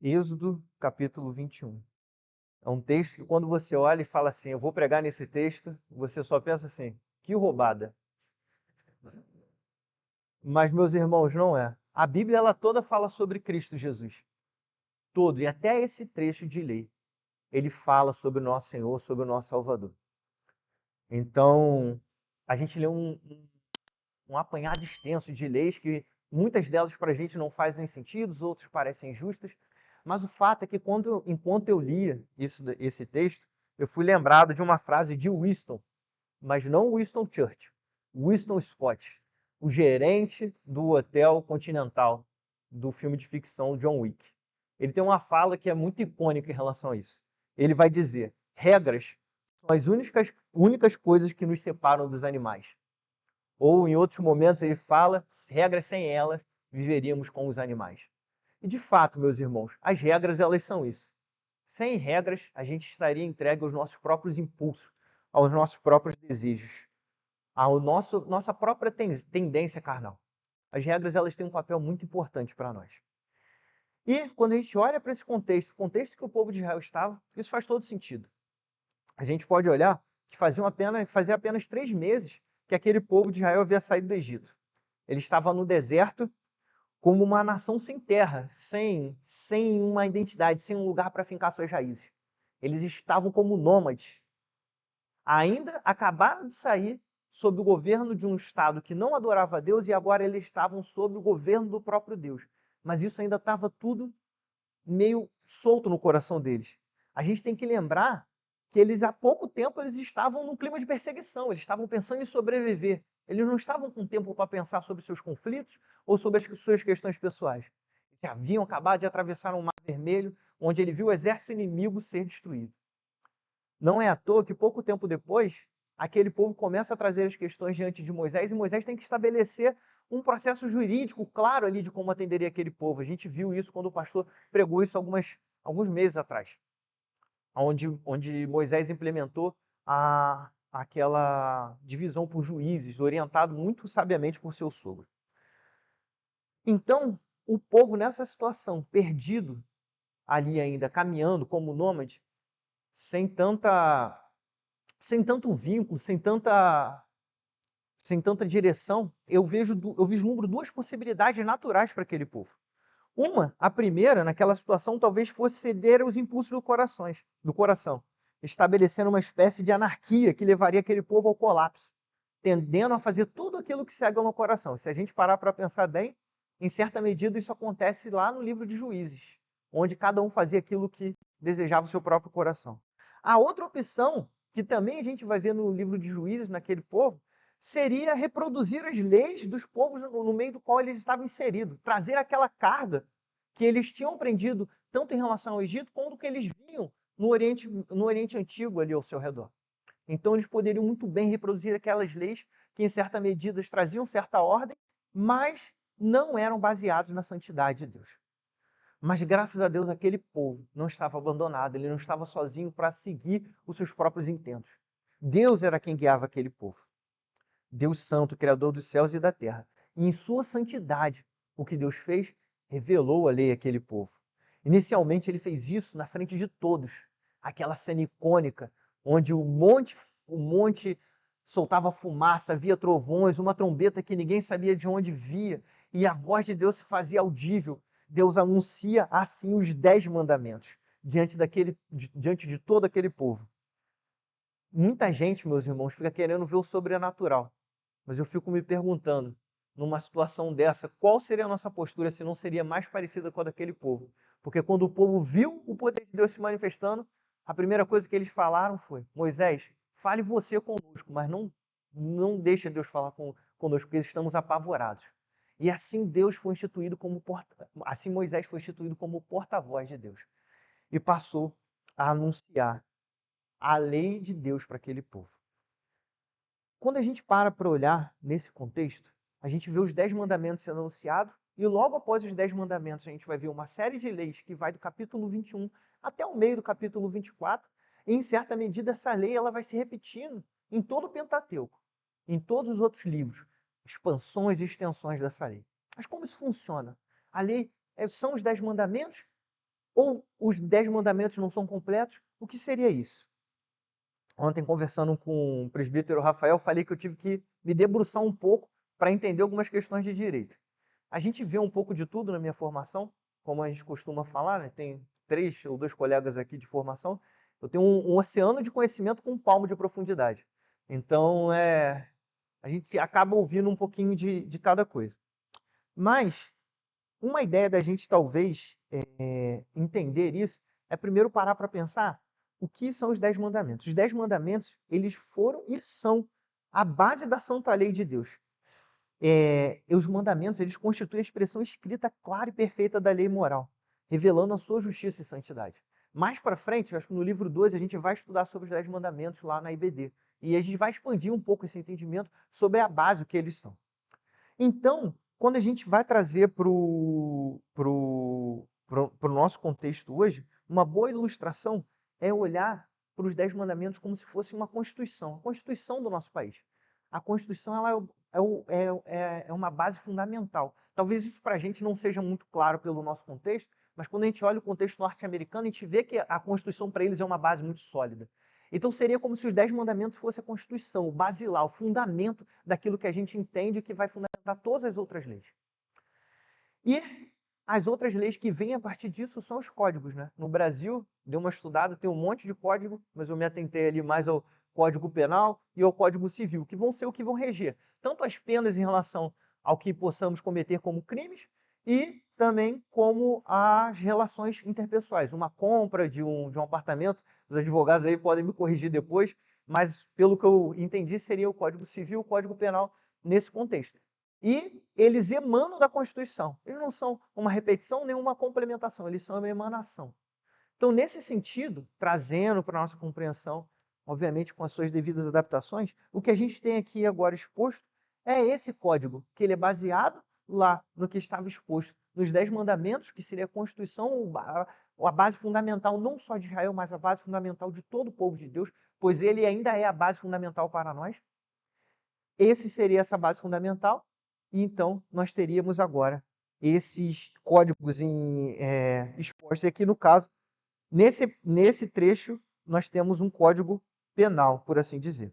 Êxodo, capítulo 21. É um texto que quando você olha e fala assim, eu vou pregar nesse texto, você só pensa assim, que roubada. Mas, meus irmãos, não é. A Bíblia ela toda fala sobre Cristo Jesus. Todo, e até esse trecho de lei, ele fala sobre o nosso Senhor, sobre o nosso Salvador. Então, a gente lê um apanhado extenso de leis que muitas delas para a gente não fazem sentido, outras parecem justas, mas o fato é que enquanto eu lia esse texto, eu fui lembrado de uma frase de Winston, mas não Winston Churchill, Winston Scott, o gerente do Hotel Continental do filme de ficção John Wick. Ele tem uma fala que é muito icônica em relação a isso. Ele vai dizer, regras são as únicas coisas que nos separam dos animais. Ou em outros momentos ele fala, regras sem elas, viveríamos com os animais. E de fato, meus irmãos, as regras elas são isso. Sem regras, a gente estaria entregue aos nossos próprios impulsos, aos nossos próprios desejos, nossa própria tendência carnal. As regras elas têm um papel muito importante para nós. E quando a gente olha para esse contexto, o contexto que o povo de Israel estava, isso faz todo sentido. A gente pode olhar que fazia apenas 3 meses que aquele povo de Israel havia saído do Egito. Ele estava no deserto como uma nação sem terra, sem uma identidade, sem um lugar para fincar suas raízes. Eles estavam como nômades. Ainda acabaram de sair sob o governo de um estado que não adorava a Deus e agora eles estavam sob o governo do próprio Deus. Mas isso ainda estava tudo meio solto no coração deles. A gente tem que lembrar que eles há pouco tempo eles estavam num clima de perseguição, eles estavam pensando em sobreviver. Eles não estavam com tempo para pensar sobre seus conflitos ou sobre as suas questões pessoais. Eles haviam acabado de atravessar um mar vermelho, onde ele viu o exército inimigo ser destruído. Não é à toa que pouco tempo depois, aquele povo começa a trazer as questões diante de Moisés, e Moisés tem que estabelecer um processo jurídico claro ali de como atenderia aquele povo. A gente viu isso quando o pastor pregou isso alguns meses atrás, onde Moisés implementou aquela divisão por juízes, orientado muito sabiamente por seu sogro. Então, o povo nessa situação, perdido ali ainda, caminhando como nômade, sem tanto vínculo, sem tanta direção, eu vislumbro 2 possibilidades naturais para aquele povo. A primeira, naquela situação, talvez fosse ceder aos impulsos do coração, estabelecendo uma espécie de anarquia que levaria aquele povo ao colapso, tendendo a fazer tudo aquilo que segue no coração. Se a gente parar para pensar bem, em certa medida isso acontece lá no livro de Juízes, onde cada um fazia aquilo que desejava o seu próprio coração. A outra opção, que também a gente vai ver no livro de Juízes, naquele povo, seria reproduzir as leis dos povos no meio do qual eles estavam inseridos, trazer aquela carga que eles tinham aprendido tanto em relação ao Egito, quanto que eles viam no Oriente Antigo ali ao seu redor. Então eles poderiam muito bem reproduzir aquelas leis que em certa medida traziam certa ordem, mas não eram baseados na santidade de Deus. Mas graças a Deus aquele povo não estava abandonado, ele não estava sozinho para seguir os seus próprios intentos. Deus era quem guiava aquele povo. Deus Santo, Criador dos céus e da terra. E em sua santidade, o que Deus fez, revelou a lei àquele povo. Inicialmente ele fez isso na frente de todos. Aquela cena icônica, onde o monte soltava fumaça, havia trovões, uma trombeta que ninguém sabia de onde via, e a voz de Deus se fazia audível. Deus anuncia assim os 10 mandamentos diante de todo aquele povo. Muita gente, meus irmãos, fica querendo ver o sobrenatural. Mas eu fico me perguntando, numa situação dessa, qual seria a nossa postura se não seria mais parecida com a daquele povo? Porque quando o povo viu o poder de Deus se manifestando, a primeira coisa que eles falaram foi: Moisés, fale você conosco, mas não deixe Deus falar conosco, porque estamos apavorados. E assim assim Moisés foi instituído como porta-voz de Deus e passou a anunciar a lei de Deus para aquele povo. Quando a gente para olhar nesse contexto, a gente vê os 10 mandamentos sendo anunciados, e logo após os 10 mandamentos a gente vai ver uma série de leis que vai do capítulo 21 até o meio do capítulo 24, e em certa medida essa lei ela vai se repetindo em todo o Pentateuco, em todos os outros livros, expansões e extensões dessa lei. Mas como isso funciona? A lei são os 10 mandamentos, Ou os 10 mandamentos não são completos? O que seria isso? Ontem, conversando com o presbítero Rafael, falei que eu tive que me debruçar um pouco para entender algumas questões de direito. A gente vê um pouco de tudo na minha formação, como a gente costuma falar, né? Tem 3 ou 2 colegas aqui de formação. Eu tenho um oceano de conhecimento com um palmo de profundidade. Então, a gente acaba ouvindo um pouquinho de cada coisa. Mas uma ideia da gente talvez entender isso é primeiro parar para pensar o que são os 10 mandamentos. Os 10 mandamentos, eles foram e são a base da santa lei de Deus. E os mandamentos, eles constituem a expressão escrita clara e perfeita da lei moral, revelando a sua justiça e santidade. Mais para frente, eu acho que no livro 12, a gente vai estudar sobre os 10 mandamentos lá na IBD. E a gente vai expandir um pouco esse entendimento sobre a base, o que eles são. Então, quando a gente vai trazer para o nosso contexto hoje, uma boa ilustração é olhar para os 10 mandamentos como se fosse uma Constituição, a Constituição do nosso país. A Constituição ela é uma base fundamental. Talvez isso para a gente não seja muito claro pelo nosso contexto, mas quando a gente olha o contexto norte-americano, a gente vê que a Constituição para eles é uma base muito sólida. Então seria como se os 10 mandamentos fossem a Constituição, o basilar, o fundamento daquilo que a gente entende que vai fundamentar todas as outras leis. E as outras leis que vêm a partir disso são os códigos, né? No Brasil, dei uma estudada, tem um monte de código, mas eu me atentei ali mais ao Código Penal e ao Código Civil, que vão ser o que vão reger tanto as penas em relação ao que possamos cometer como crimes e também como as relações interpessoais. Uma compra de um apartamento, os advogados aí podem me corrigir depois, mas pelo que eu entendi seria o Código Civil, o Código Penal nesse contexto. E eles emanam da Constituição. Eles não são uma repetição nem uma complementação, eles são uma emanação. Então, nesse sentido, trazendo para a nossa compreensão, obviamente com as suas devidas adaptações, o que a gente tem aqui agora exposto é esse código, que ele é baseado lá no que estava exposto nos 10 mandamentos, que seria a Constituição, a base fundamental não só de Israel, mas a base fundamental de todo o povo de Deus, pois ele ainda é a base fundamental para nós. Esse seria essa base fundamental, e então nós teríamos agora esses códigos expostos. E aqui no caso, nesse trecho, nós temos um código penal, por assim dizer.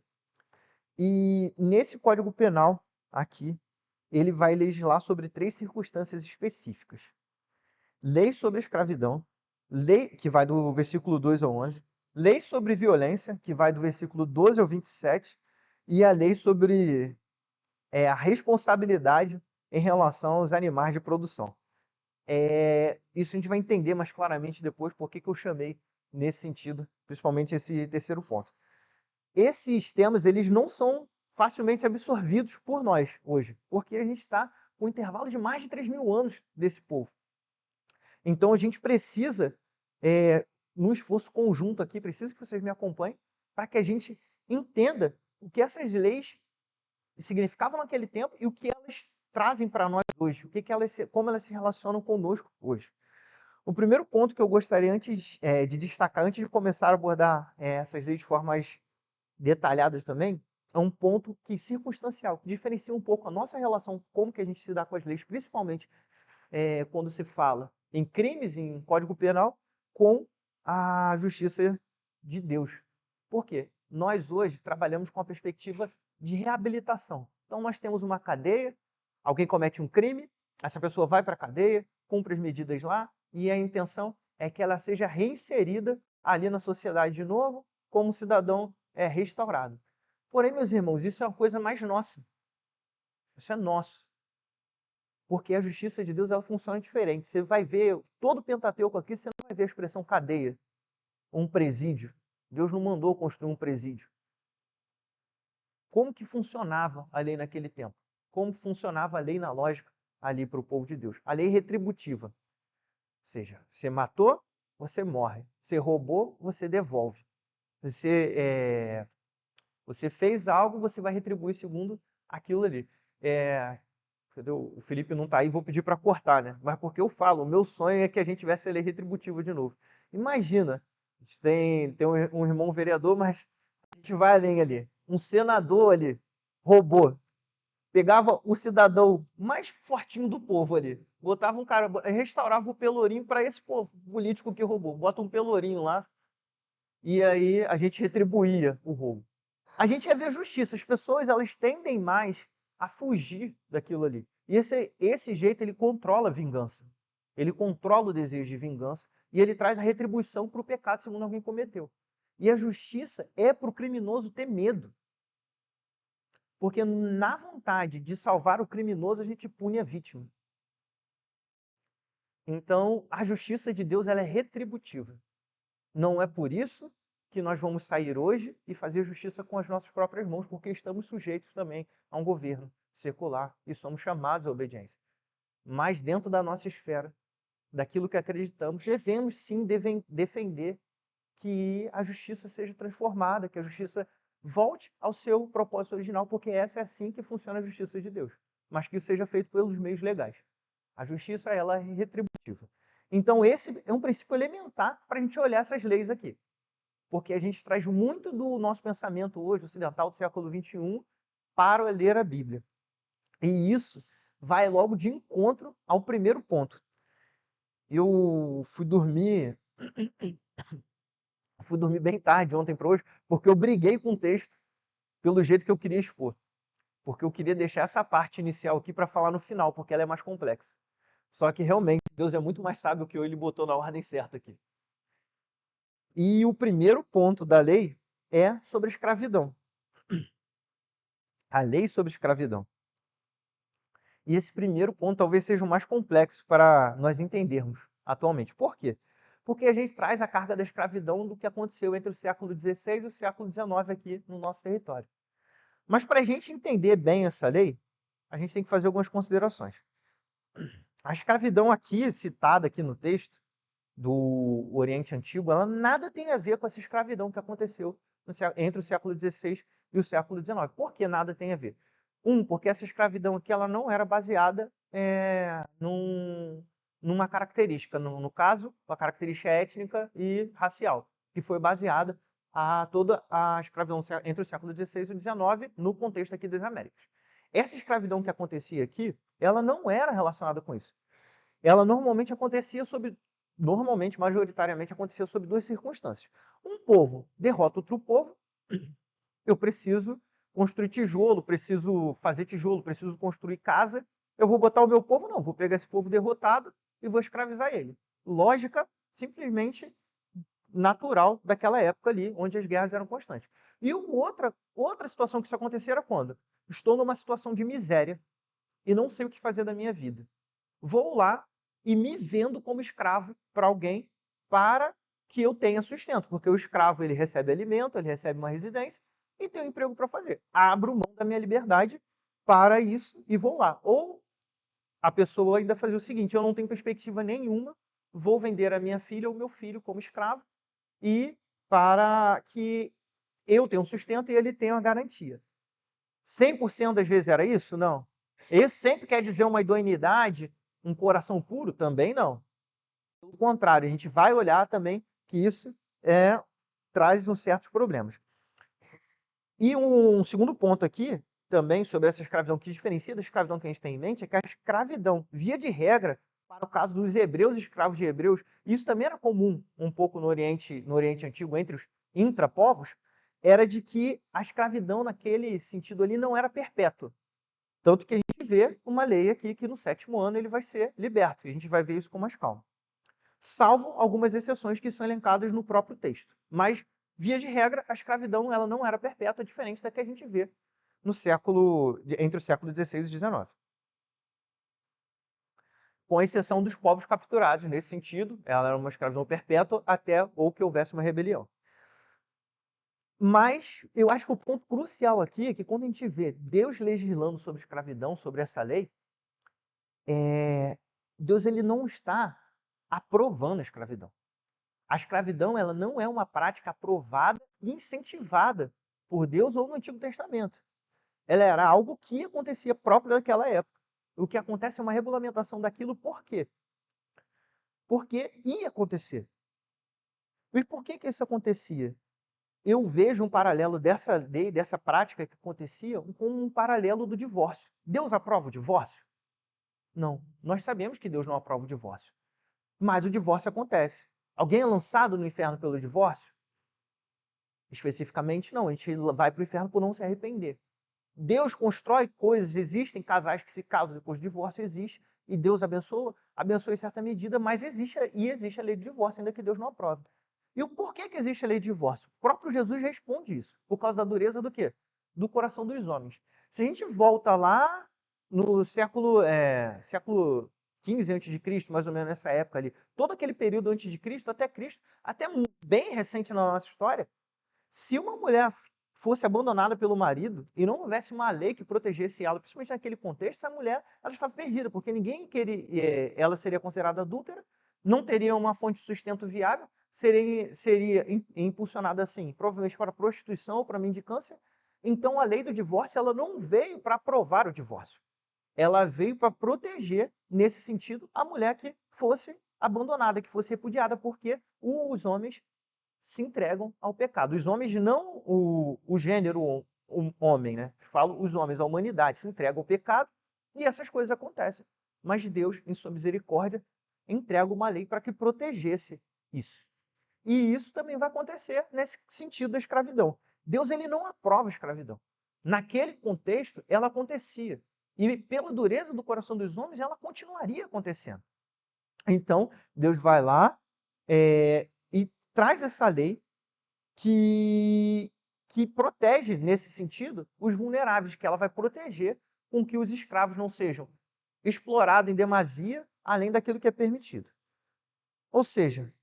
E nesse código penal, aqui, ele vai legislar sobre 3 circunstâncias específicas. Lei sobre escravidão, lei que vai do versículo 2 ao 11, lei sobre violência, que vai do versículo 12 ao 27, e a lei sobre a responsabilidade em relação aos animais de produção. Isso a gente vai entender mais claramente depois por que eu chamei nesse sentido, principalmente esse terceiro ponto. Esses temas, eles não são facilmente absorvidos por nós hoje, porque a gente está com um intervalo de mais de 3.000 anos desse povo. Então a gente precisa, num esforço conjunto aqui, preciso que vocês me acompanhem, para que a gente entenda o que essas leis significavam naquele tempo e o que elas trazem para nós hoje, como elas se relacionam conosco hoje. O primeiro ponto que eu gostaria de destacar, antes de começar a abordar essas leis de forma mais detalhadas também, é um ponto que circunstancial, que diferencia um pouco a nossa relação, como que a gente se dá com as leis, principalmente quando se fala em crimes, em Código Penal, com a justiça de Deus. Por quê? Nós hoje trabalhamos com a perspectiva de reabilitação. Então nós temos uma cadeia, alguém comete um crime, essa pessoa vai para a cadeia, cumpre as medidas lá, e a intenção é que ela seja reinserida ali na sociedade de novo, como cidadão restaurado. Porém, meus irmãos, isso é uma coisa mais nossa. Isso é nosso. Porque a justiça de Deus ela funciona diferente. Você vai ver todo o Pentateuco aqui, você não vai ver a expressão cadeia, um presídio. Deus não mandou construir um presídio. Como que funcionava a lei naquele tempo? Como funcionava a lei na lógica ali para o povo de Deus? A lei retributiva. Ou seja, você matou, você morre. Você roubou, você devolve. Você fez algo, você vai retribuir segundo aquilo ali. O Felipe não está aí, vou pedir para cortar, né? Mas porque eu falo, o meu sonho é que a gente tivesse a lei retributiva de novo. Imagina, a gente tem um irmão vereador, mas a gente vai além ali. Um senador ali roubou. Pegava o cidadão mais fortinho do povo ali, botava um cara, restaurava o pelourinho para esse povo político que roubou. Bota um pelourinho lá e aí a gente retribuía o roubo. A gente ia ver justiça. As pessoas elas tendem mais a fugir daquilo ali. E esse jeito ele controla a vingança. Ele controla o desejo de vingança e ele traz a retribuição para o pecado segundo alguém cometeu. E a justiça é para o criminoso ter medo. Porque na vontade de salvar o criminoso, a gente pune a vítima. Então, a justiça de Deus ela é retributiva. Não é por isso que nós vamos sair hoje e fazer justiça com as nossas próprias mãos, porque estamos sujeitos também a um governo secular e somos chamados à obediência. Mas dentro da nossa esfera, daquilo que acreditamos, devemos sim defender que a justiça seja transformada, que a justiça volte ao seu propósito original, porque essa é assim que funciona a justiça de Deus, mas que isso seja feito pelos meios legais. A justiça ela é retributiva. Então esse é um princípio elementar para a gente olhar essas leis aqui, porque a gente traz muito do nosso pensamento hoje, ocidental do século XXI, para ler a Bíblia. E isso vai logo de encontro ao primeiro ponto. Eu fui dormir bem tarde ontem para hoje, porque eu briguei com o texto pelo jeito que eu queria expor. Porque eu queria deixar essa parte inicial aqui para falar no final, porque ela é mais complexa. Só que realmente Deus é muito mais sábio que eu, ele botou na ordem certa aqui. E o primeiro ponto da lei é sobre a escravidão. A lei sobre escravidão. E esse primeiro ponto talvez seja o mais complexo para nós entendermos atualmente. Por quê? Porque a gente traz a carga da escravidão do que aconteceu entre o século XVI e o século XIX aqui no nosso território. Mas para a gente entender bem essa lei, a gente tem que fazer algumas considerações. A escravidão aqui, citada aqui no texto do Oriente Antigo, ela nada tem a ver com essa escravidão que aconteceu entre o século XVI e o século XIX. Por que nada tem a ver? Porque essa escravidão aqui ela não era baseada numa característica, no caso, uma característica étnica e racial, que foi baseada a toda a escravidão entre o século XVI e o XIX no contexto aqui das Américas. Essa escravidão que acontecia aqui, ela não era relacionada com isso. Ela majoritariamente acontecia sob duas circunstâncias. Um povo derrota outro povo, eu preciso construir tijolo, preciso fazer tijolo, preciso construir casa, eu vou botar o meu povo? Não, vou pegar esse povo derrotado e vou escravizar ele. Lógica simplesmente natural daquela época ali, onde as guerras eram constantes. E outra situação que isso acontecia era quando? Estou numa situação de miséria e não sei o que fazer da minha vida. Vou lá e me vendo como escravo para alguém para que eu tenha sustento, porque o escravo ele recebe alimento, ele recebe uma residência e tem um emprego para fazer. Abro mão da minha liberdade para isso e vou lá. Ou a pessoa ainda fazia o seguinte: eu não tenho perspectiva nenhuma, vou vender a minha filha ou meu filho como escravo e para que eu tenha um sustento e ele tenha uma garantia. 100% das vezes era isso? Não. Esse sempre quer dizer uma idoneidade, um coração puro? Também não. Pelo contrário, a gente vai olhar também que isso traz uns certos problemas. E um segundo ponto aqui, também sobre essa escravidão, que diferencia da escravidão que a gente tem em mente, é que a escravidão, via de regra, para o caso dos hebreus, escravos de hebreus, isso também era comum um pouco no Oriente Antigo, entre os intrapovos, era de que a escravidão naquele sentido ali não era perpétua. Tanto que a gente vê uma lei aqui que no 7º ano ele vai ser liberto, e a gente vai ver isso com mais calma. Salvo algumas exceções que são elencadas no próprio texto. Mas, via de regra, a escravidão ela não era perpétua, diferente da que a gente vê entre o século XVI e XIX. Com exceção dos povos capturados, nesse sentido, ela era uma escravidão perpétua até ou que houvesse uma rebelião. Mas eu acho que o ponto crucial aqui é que quando a gente vê Deus legislando sobre escravidão, sobre essa lei, Deus ele não está aprovando a escravidão. A escravidão ela não é uma prática aprovada e incentivada por Deus ou no Antigo Testamento. Ela era algo que acontecia próprio daquela época. O que acontece é uma regulamentação daquilo por quê? Porque ia acontecer. E por que isso acontecia? eu vejo um paralelo dessa lei, dessa prática que acontecia, com um paralelo do divórcio. Deus aprova o divórcio? Não. Nós sabemos que Deus não aprova o divórcio. Mas o divórcio acontece. Alguém é lançado no inferno pelo divórcio? Especificamente, não. A gente vai para o inferno por não se arrepender. Deus constrói coisas, existem casais que se casam depois do divórcio, existe, e Deus abençoa em certa medida, mas existe a lei do divórcio, ainda que Deus não aprove. E o porquê que existe a lei de divórcio? O próprio Jesus responde isso, por causa da dureza do quê? Do coração dos homens. Se a gente volta lá no século XV a.C., mais ou menos nessa época ali, todo aquele período antes de Cristo, até bem recente na nossa história, se uma mulher fosse abandonada pelo marido e não houvesse uma lei que protegesse ela, principalmente naquele contexto, essa mulher ela estava perdida, porque ninguém queria, ela seria considerada adúltera, não teria uma fonte de sustento viável, seria impulsionada assim, provavelmente para prostituição ou para mendicância. Então a lei do divórcio ela não veio para aprovar o divórcio, ela veio para proteger, nesse sentido, a mulher que fosse abandonada, que fosse repudiada, porque os homens se entregam ao pecado. Os homens, não o gênero o homem, né? Falo os homens, a humanidade se entrega ao pecado e essas coisas acontecem. Mas Deus, em sua misericórdia, entrega uma lei para que protegesse isso. E isso também vai acontecer nesse sentido da escravidão. Deus ele não aprova a escravidão. Naquele contexto, ela acontecia. E pela dureza do coração dos homens, ela continuaria acontecendo. Então, Deus vai lá e traz essa lei que protege, nesse sentido, os vulneráveis, que ela vai proteger com que os escravos não sejam explorados em demasia, além daquilo que é permitido. Ou seja,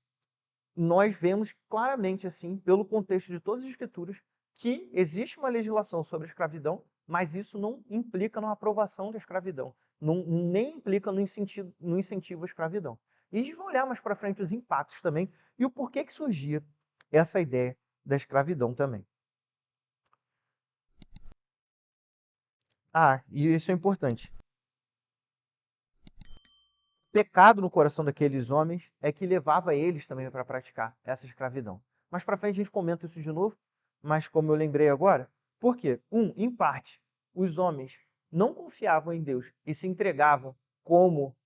nós vemos claramente, assim, pelo contexto de todas as escrituras, que existe uma legislação sobre a escravidão, mas isso não implica na aprovação da escravidão, nem implica no incentivo à escravidão. E a gente vai olhar mais para frente os impactos também e o porquê que surgia essa ideia da escravidão também. Ah, e isso é importante. O pecado no coração daqueles homens é que levava eles também para praticar essa escravidão. Mais para frente a gente comenta isso de novo, mas como eu lembrei agora, por quê? Em parte, os homens não confiavam em Deus e se entregavam como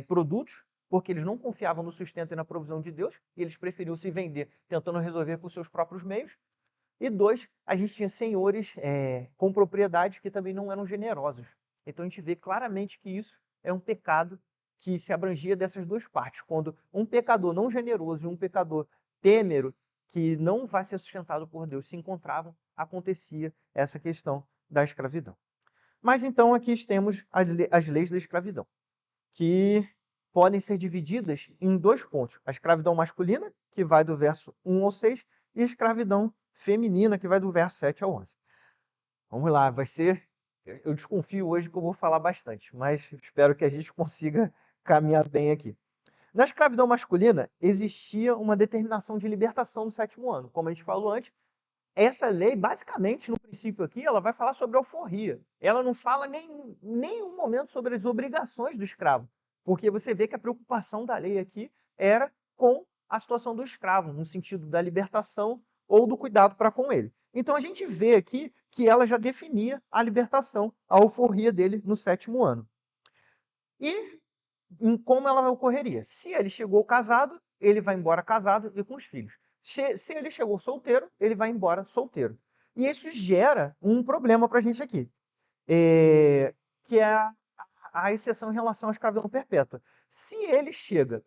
produtos, porque eles não confiavam no sustento e na provisão de Deus, e eles preferiam se vender tentando resolver por seus próprios meios. E dois, a gente tinha senhores com propriedades que também não eram generosos. Então a gente vê claramente que isso é um pecado que se abrangia dessas duas partes. Quando um pecador não generoso e um pecador têmero, que não vai ser sustentado por Deus, se encontravam, acontecia essa questão da escravidão. Mas então aqui temos as leis da escravidão, que podem ser divididas em dois pontos. A escravidão masculina, que vai do verso 1 ao 6, e a escravidão feminina, que vai do verso 7 ao 11. Vamos lá, vai ser... Eu desconfio hoje que eu vou falar bastante, mas espero que a gente consiga caminhar bem aqui. Na escravidão masculina, existia uma determinação de libertação no 7º ano. Como a gente falou antes, essa lei, basicamente, no princípio aqui, ela vai falar sobre a alforria. Ela não fala em nenhum momento sobre as obrigações do escravo, porque você vê que a preocupação da lei aqui era com a situação do escravo, no sentido da libertação ou do cuidado para com ele. Então a gente vê aqui que ela já definia a libertação, a alforria dele no 7º ano. E em como ela ocorreria? Se ele chegou casado, ele vai embora casado e com os filhos. Se ele chegou solteiro, ele vai embora solteiro. E isso gera um problema para a gente aqui, que é a exceção em relação à escravidão perpétua. Se ele chega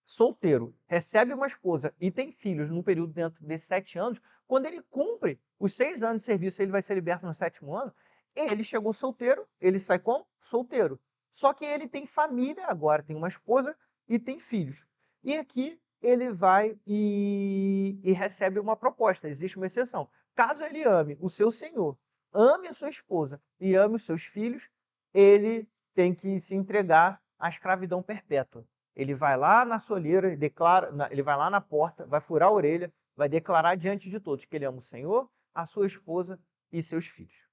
solteiro, recebe uma esposa e tem filhos no período dentro desses 7 anos, quando ele cumpre os 6 anos de serviço, ele vai ser liberto no 7º ano, ele chegou solteiro, ele sai como? Solteiro. Só que ele tem família agora, tem uma esposa e tem filhos. E aqui ele vai e recebe uma proposta, existe uma exceção. Caso ele ame o seu senhor, ame a sua esposa e ame os seus filhos, ele tem que se entregar à escravidão perpétua. Ele vai lá na soleira, ele vai lá na porta, vai furar a orelha, vai declarar diante de todos que ele ama o Senhor, a sua esposa e seus filhos.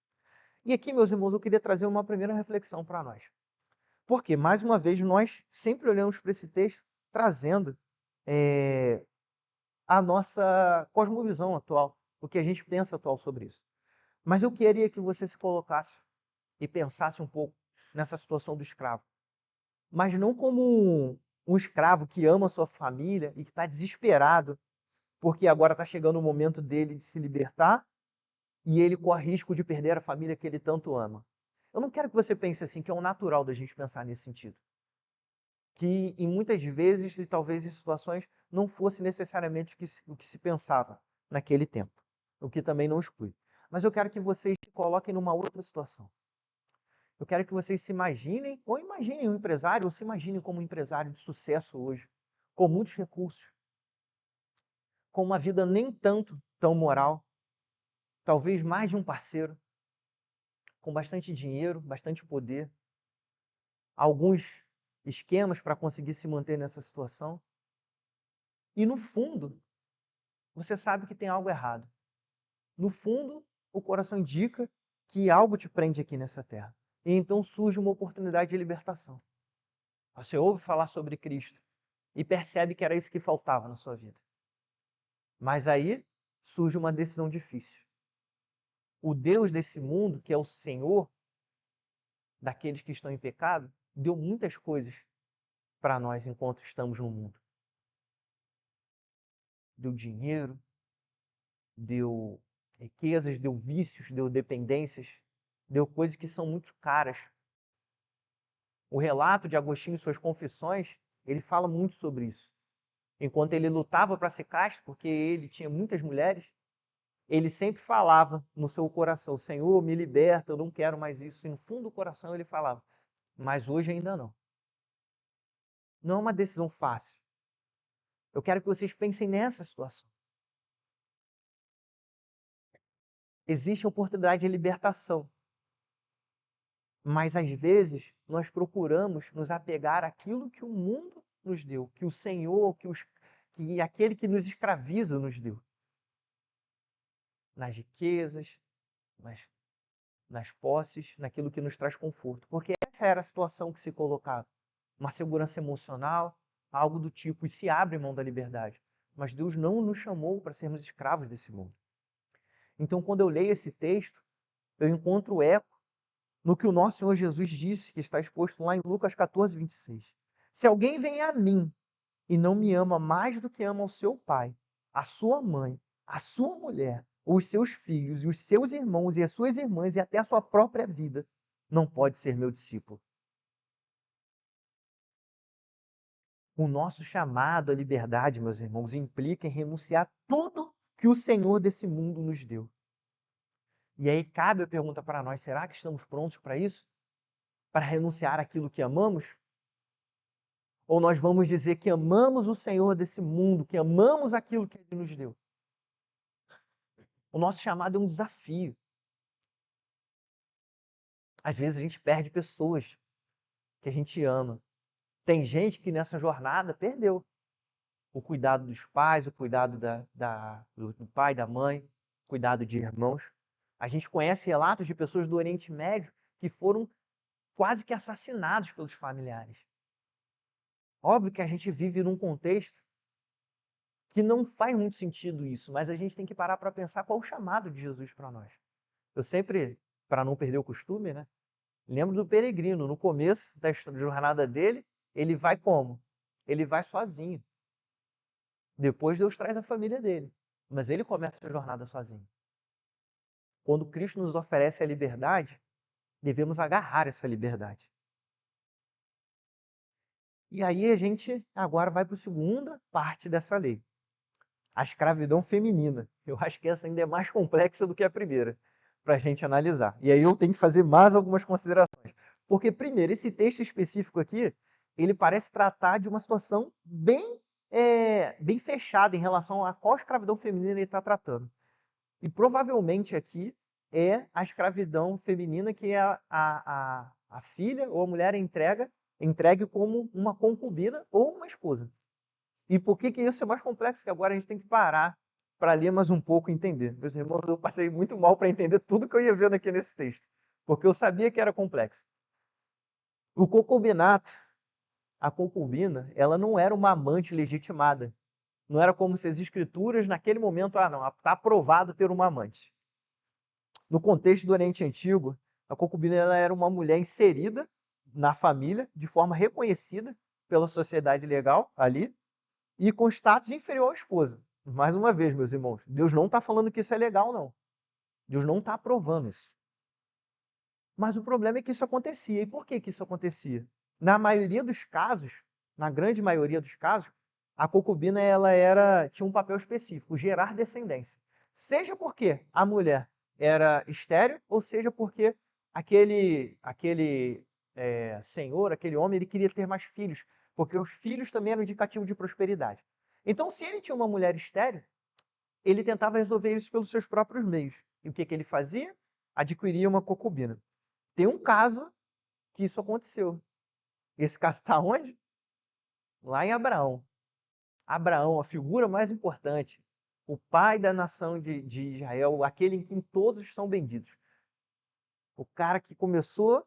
E aqui, meus irmãos, eu queria trazer uma primeira reflexão para nós. Porque, mais uma vez, nós sempre olhamos para esse texto trazendo a nossa cosmovisão atual, o que a gente pensa atual sobre isso. Mas eu queria que você se colocasse e pensasse um pouco nessa situação do escravo. Mas não como um escravo que ama a sua família e que está desesperado porque agora está chegando o momento dele de se libertar e ele corre risco de perder a família que ele tanto ama. Eu não quero que você pense assim, que é o natural da gente pensar nesse sentido. Que em muitas vezes, e talvez em situações, não fosse necessariamente o que se pensava naquele tempo. O que também não exclui. Mas eu quero que vocês se coloquem numa outra situação. Eu quero que vocês se imaginem, ou imaginem um empresário, ou se imaginem como um empresário de sucesso hoje, com muitos recursos, com uma vida nem tanto tão moral, talvez mais de um parceiro, com bastante dinheiro, bastante poder, alguns esquemas para conseguir se manter nessa situação. E no fundo, você sabe que tem algo errado. No fundo, o coração indica que algo te prende aqui nessa terra. E então surge uma oportunidade de libertação. Você ouve falar sobre Cristo e percebe que era isso que faltava na sua vida. Mas aí surge uma decisão difícil. O Deus desse mundo, que é o Senhor daqueles que estão em pecado, deu muitas coisas para nós enquanto estamos no mundo. Deu dinheiro, deu riquezas, deu vícios, deu dependências, deu coisas que são muito caras. O relato de Agostinho em suas confissões, ele fala muito sobre isso. Enquanto ele lutava para ser casto, porque ele tinha muitas mulheres, ele sempre falava no seu coração, Senhor, me liberta, eu não quero mais isso. E no fundo do coração ele falava, mas hoje ainda não. Não é uma decisão fácil. Eu quero que vocês pensem nessa situação. Existe a oportunidade de libertação. Mas às vezes nós procuramos nos apegar àquilo que o mundo nos deu, que o Senhor, que aquele que nos escraviza nos deu. Nas riquezas, nas posses, naquilo que nos traz conforto. Porque essa era a situação que se colocava. Uma segurança emocional, algo do tipo, e se abre mão da liberdade. Mas Deus não nos chamou para sermos escravos desse mundo. Então, quando eu leio esse texto, eu encontro eco no que o nosso Senhor Jesus disse, que está exposto lá em Lucas 14, 26. Se alguém vem a mim e não me ama mais do que ama o seu pai, a sua mãe, a sua mulher, os seus filhos, e os seus irmãos e as suas irmãs e até a sua própria vida, não pode ser meu discípulo. O nosso chamado à liberdade, meus irmãos, implica em renunciar tudo que o Senhor desse mundo nos deu. E aí cabe a pergunta para nós, será que estamos prontos para isso? Para renunciar àquilo que amamos? Ou nós vamos dizer que amamos o Senhor desse mundo, que amamos aquilo que Ele nos deu? O nosso chamado é um desafio. Às vezes a gente perde pessoas que a gente ama. Tem gente que nessa jornada perdeu o cuidado dos pais, o cuidado do pai, da mãe, o cuidado de irmãos. A gente conhece relatos de pessoas do Oriente Médio que foram quase que assassinados pelos familiares. Óbvio que a gente vive num contexto que não faz muito sentido isso, mas a gente tem que parar para pensar qual o chamado de Jesus para nós. Eu sempre, para não perder o costume, né? Lembro do peregrino, no começo da jornada dele, ele vai como? Ele vai sozinho. Depois Deus traz a família dele, mas ele começa a jornada sozinho. Quando Cristo nos oferece a liberdade, devemos agarrar essa liberdade. E aí a gente agora vai para a segunda parte dessa lei. A escravidão feminina. Eu acho que essa ainda é mais complexa do que a primeira, para a gente analisar. E aí eu tenho que fazer mais algumas considerações. Porque, primeiro, esse texto específico aqui, ele parece tratar de uma situação bem fechada em relação a qual escravidão feminina ele está tratando. E provavelmente aqui é a escravidão feminina que a filha ou a mulher entregue como uma concubina ou uma esposa. E por que isso é mais complexo? Que agora a gente tem que parar para ler mais um pouco e entender. Meus irmãos, eu passei muito mal para entender tudo que eu ia vendo aqui nesse texto, porque eu sabia que era complexo. O concubinato, a concubina, ela não era uma amante legitimada, Não era como se as escrituras, naquele momento, não, está aprovado ter uma amante. No contexto do Oriente Antigo, a concubina ela era uma mulher inserida na família, de forma reconhecida pela sociedade legal ali, e com status inferior à esposa. Mais uma vez, meus irmãos, Deus não está falando que isso é legal, não. Deus não está aprovando isso. Mas o problema é que isso acontecia. E por que isso acontecia? Na maioria dos casos, na grande maioria dos casos, a concubina tinha um papel específico, gerar descendência. Seja porque a mulher era estéril, ou seja porque aquele senhor, aquele homem, ele queria ter mais filhos, porque os filhos também eram indicativo de prosperidade. Então, se ele tinha uma mulher estéril, ele tentava resolver isso pelos seus próprios meios. E o que ele fazia? Adquiria uma concubina. Tem um caso que isso aconteceu. Esse caso está onde? Lá em Abraão. Abraão, a figura mais importante, o pai da nação de Israel, aquele em quem todos são benditos. O cara que começou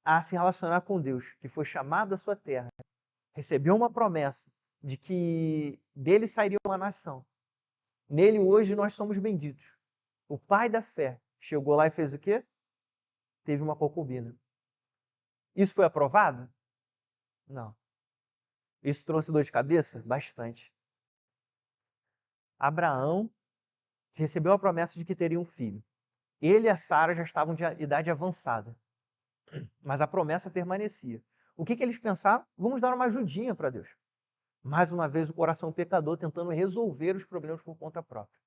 a se relacionar com Deus, que foi chamado da sua terra, recebeu uma promessa de que dele sairia uma nação. Nele hoje nós somos benditos. O pai da fé chegou lá e fez o quê? Teve uma concubina. Isso foi aprovado? Não. Isso trouxe dor de cabeça? Bastante. Abraão recebeu a promessa de que teria um filho. Ele e a Sara já estavam de idade avançada, mas a promessa permanecia. O que eles pensaram? Vamos dar uma ajudinha para Deus. Mais uma vez o coração pecador tentando resolver os problemas por conta própria.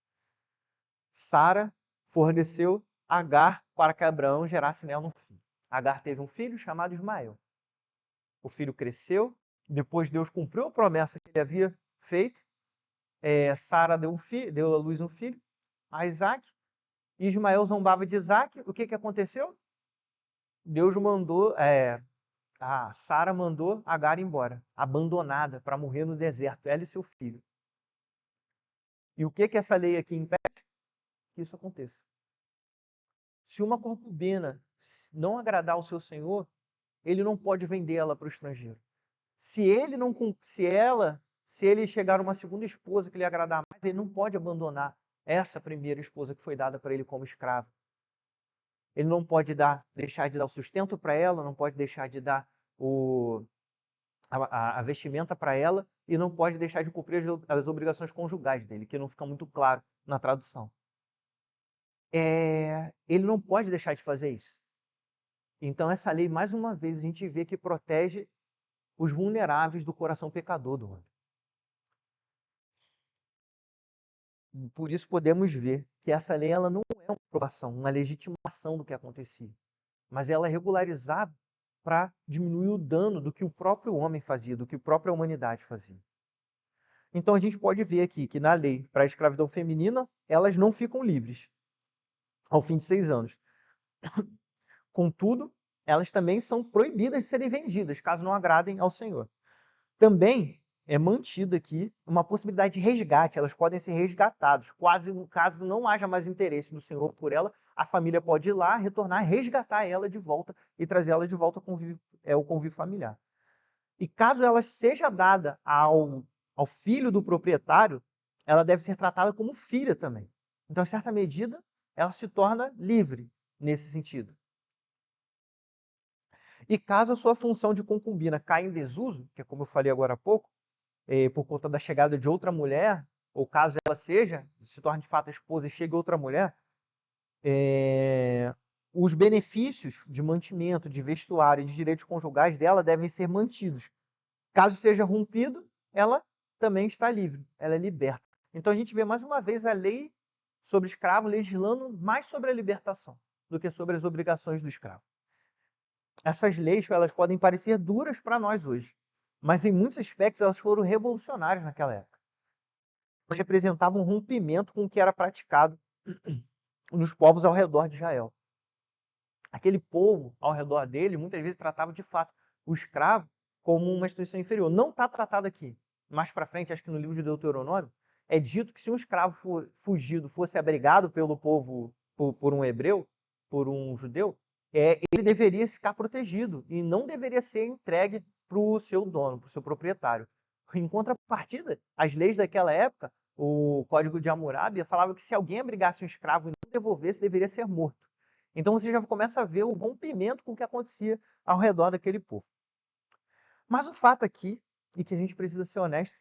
Sara forneceu Agar para que Abraão gerasse nela um filho. Agar teve um filho chamado Ismael. O filho cresceu, depois Deus cumpriu a promessa que ele havia feito. Sara deu à luz um filho, a Isaac. Ismael zombava de Isaac. O que aconteceu? Deus mandou, a Sara mandou Agar embora, abandonada, para morrer no deserto, ela e seu filho. E o que essa lei aqui impede? Que isso aconteça. Se uma concubina não agradar ao seu senhor, ele não pode vendê-la para o estrangeiro. Se ele chegar uma segunda esposa que lhe agradar mais, ele não pode abandonar essa primeira esposa que foi dada para ele como escravo. Ele não pode deixar de dar o sustento para ela, não pode deixar de dar a vestimenta para ela e não pode deixar de cumprir as obrigações conjugais dele, que não fica muito claro na tradução. Ele não pode deixar de fazer isso. Então essa lei, mais uma vez, a gente vê que protege os vulneráveis do coração pecador do homem. Por isso podemos ver que essa lei ela não é uma aprovação, uma legitimação do que acontecia, mas ela é regularizada para diminuir o dano do que o próprio homem fazia, do que a própria humanidade fazia. Então a gente pode ver aqui que na lei para a escravidão feminina, elas não ficam livres ao fim de 6 anos. Contudo, elas também são proibidas de serem vendidas, caso não agradem ao Senhor. Também é mantida aqui uma possibilidade de resgate, elas podem ser resgatadas. Caso não haja mais interesse do Senhor por ela, a família pode ir lá, retornar, resgatar ela de volta e trazer ela de volta ao convívio familiar. E caso ela seja dada ao filho do proprietário, ela deve ser tratada como filha também. Então, em certa medida, ela se torna livre nesse sentido. E caso a sua função de concubina caia em desuso, que é como eu falei agora há pouco, por conta da chegada de outra mulher, ou caso ela se torne de fato a esposa e chegue outra mulher, os benefícios de mantimento, de vestuário e de direitos conjugais dela devem ser mantidos. Caso seja rompido, ela também está livre, ela é liberta. Então a gente vê mais uma vez a lei sobre escravo legislando mais sobre a libertação do que sobre as obrigações do escravo. Essas leis elas podem parecer duras para nós hoje, mas em muitos aspectos elas foram revolucionárias naquela época. Elas representavam um rompimento com o que era praticado nos povos ao redor de Israel. Aquele povo ao redor dele muitas vezes tratava de fato o escravo como uma instituição inferior. Não está tratado aqui. Mais para frente, acho que no livro de Deuteronômio, é dito que se um escravo fugido fosse abrigado pelo povo, por um hebreu, por um judeu, ele deveria ficar protegido e não deveria ser entregue para o seu dono, para o seu proprietário. Em contrapartida, as leis daquela época, o Código de Hammurabi, falava que se alguém abrigasse um escravo e não devolvesse, deveria ser morto. Então você já começa a ver o rompimento com o que acontecia ao redor daquele povo. Mas o fato aqui, e que a gente precisa ser honesto,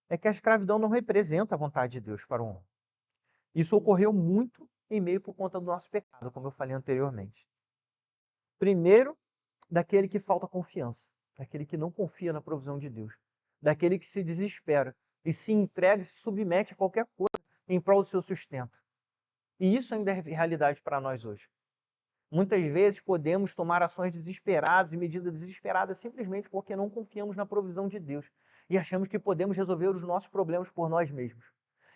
é que a escravidão não representa a vontade de Deus para o homem. Isso ocorreu muito em meio por conta do nosso pecado, como eu falei anteriormente. Primeiro, daquele que falta confiança, daquele que não confia na provisão de Deus, daquele que se desespera e se entrega e se submete a qualquer coisa em prol do seu sustento. E isso ainda é realidade para nós hoje. Muitas vezes podemos tomar ações desesperadas e medidas desesperadas simplesmente porque não confiamos na provisão de Deus e achamos que podemos resolver os nossos problemas por nós mesmos.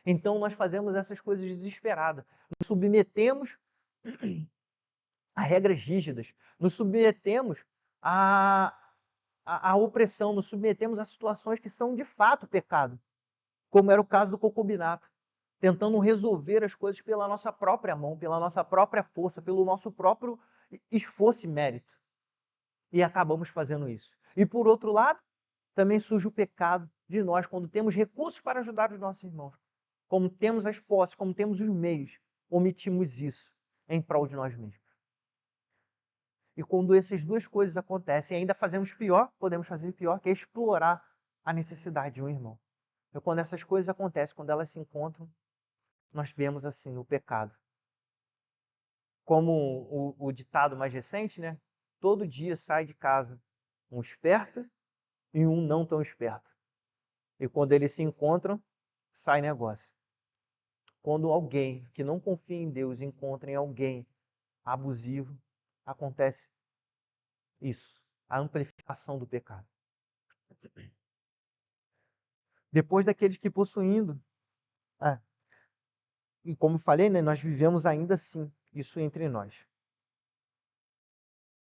Então nós fazemos essas coisas desesperadas, nos submetemos a regras rígidas, nos submetemos à opressão, nos submetemos a situações que são de fato pecado, como era o caso do concubinato, tentando resolver as coisas pela nossa própria mão, pela nossa própria força, pelo nosso próprio esforço e mérito. E acabamos fazendo isso. E por outro lado, também surge o pecado de nós, quando temos recursos para ajudar os nossos irmãos, como temos as posses, como temos os meios, omitimos isso em prol de nós mesmos. E quando essas duas coisas acontecem, ainda fazemos pior, podemos fazer pior, que é explorar a necessidade de um irmão. Então, quando essas coisas acontecem, quando elas se encontram, nós vemos assim o pecado. Como o ditado mais recente, né? Todo dia sai de casa um esperto e um não tão esperto. E quando eles se encontram, sai negócio. Quando alguém que não confia em Deus encontra em alguém abusivo, acontece isso, a amplificação do pecado. Depois daqueles que possuindo, e como falei, né, nós vivemos ainda assim isso entre nós.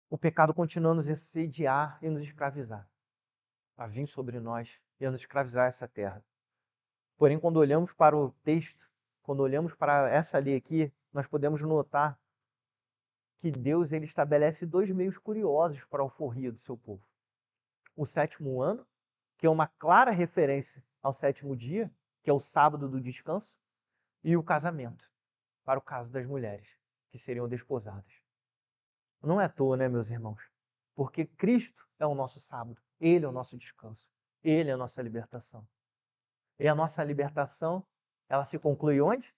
O pecado continua a nos assediar e nos escravizar, a vir sobre nós e a nos escravizar essa terra. Porém, quando olhamos para o texto, quando olhamos para essa lei aqui, nós podemos notar que Deus ele estabelece dois meios curiosos para a alforria do seu povo. O sétimo ano, que é uma clara referência ao sétimo dia, que é o sábado do descanso, e o casamento, para o caso das mulheres, que seriam desposadas. Não é à toa, né, meus irmãos? Porque Cristo é o nosso sábado, Ele é o nosso descanso, Ele é a nossa libertação. E a nossa libertação, ela se conclui onde?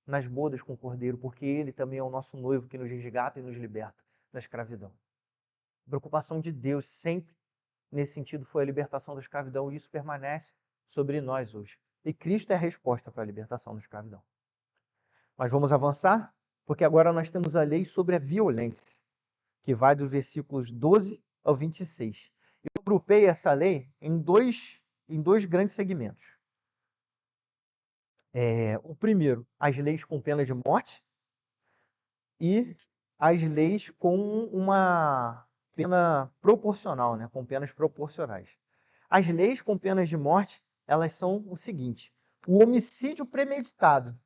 Nas bodas com o Cordeiro, porque Ele também é o nosso noivo que nos resgata e nos liberta da escravidão. A preocupação de Deus sempre nesse sentido foi a libertação da escravidão e isso permanece sobre nós hoje. E Cristo é a resposta para a libertação da escravidão. Mas vamos avançar, porque agora nós temos a lei sobre a violência, que vai dos versículos 12 ao 26. Eu agrupei essa lei em dois grandes segmentos. O primeiro, as leis com pena de morte e as leis com uma pena proporcional, né, com penas proporcionais. As leis com penas de morte, elas são o seguinte: o homicídio premeditado,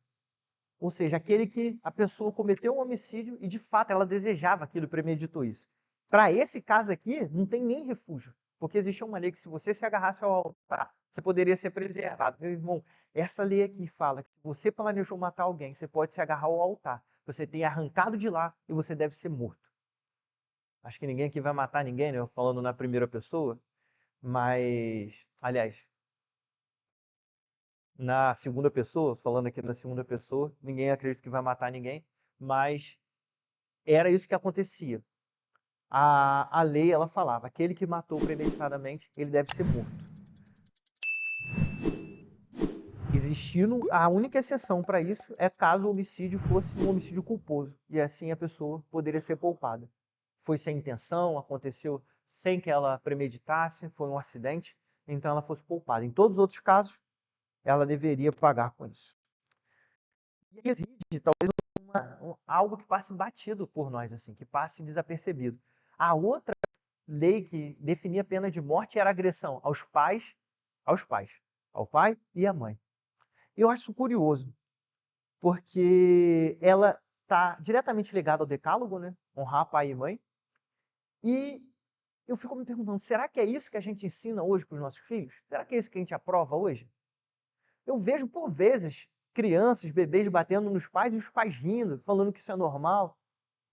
ou seja, aquele que a pessoa cometeu um homicídio e de fato ela desejava aquilo, premeditou isso. Para esse caso aqui, não tem nem refúgio, porque existia uma lei que se você se agarrasse ao altar, você poderia ser preservado. Meu irmão, essa lei aqui fala que se você planejou matar alguém, você pode se agarrar ao altar. Você tem arrancado de lá e você deve ser morto. Acho que ninguém aqui vai matar ninguém, né? Eu falando na primeira pessoa, mas, aliás, na segunda pessoa, falando aqui na segunda pessoa, ninguém acredita que vai matar ninguém, mas era isso que acontecia. A lei, ela falava, aquele que matou premeditadamente, ele deve ser morto. Existindo, a única exceção para isso é caso o homicídio fosse um homicídio culposo, e assim a pessoa poderia ser poupada. Foi sem intenção, aconteceu sem que ela premeditasse, foi um acidente, então ela fosse poupada. Em todos os outros casos, ela deveria pagar com isso. E existe talvez algo que passe batido por nós, assim, que passe desapercebido. A outra lei que definia a pena de morte era a agressão aos pais, ao pai e à mãe. Eu acho curioso, porque ela está diretamente ligada ao decálogo, né? Honrar pai e mãe, e eu fico me perguntando, será que é isso que a gente ensina hoje para os nossos filhos? Será que é isso que a gente aprova hoje? Eu vejo, por vezes, crianças, bebês batendo nos pais e os pais rindo, falando que isso é normal.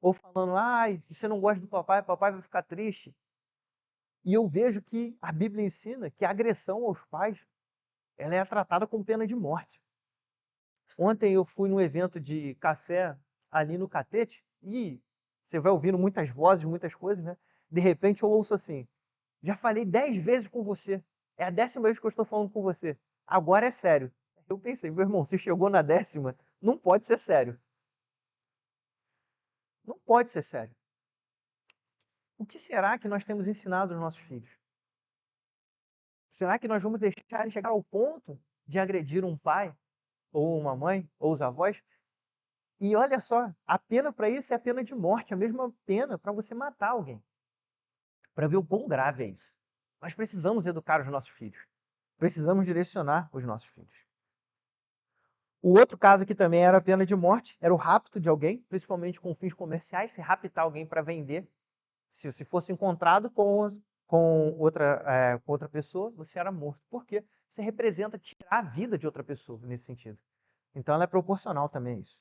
Ou falando, ai, você não gosta do papai, papai vai ficar triste. E eu vejo que a Bíblia ensina que a agressão aos pais, ela é tratada com pena de morte. Ontem eu fui num evento de café ali no Catete e você vai ouvindo muitas vozes, muitas coisas, né? De repente eu ouço assim, já falei 10 vezes com você, é a 10ª vez que eu estou falando com você, agora é sério. Eu pensei, meu irmão, se chegou na 10ª, não pode ser sério. Não pode ser sério. O que será que nós temos ensinado aos nossos filhos? Será que nós vamos deixar ele chegar ao ponto de agredir um pai, ou uma mãe, ou os avós? E olha só, a pena para isso é a pena de morte, a mesma pena para você matar alguém. Para ver o quão grave é isso. Nós precisamos educar os nossos filhos. Precisamos direcionar os nossos filhos. O outro caso que também era a pena de morte era o rapto de alguém, principalmente com fins comerciais, se raptar alguém para vender. Se fosse encontrado com outra pessoa, você era morto. Por quê? Você representa tirar a vida de outra pessoa nesse sentido. Então ela é proporcional também a isso.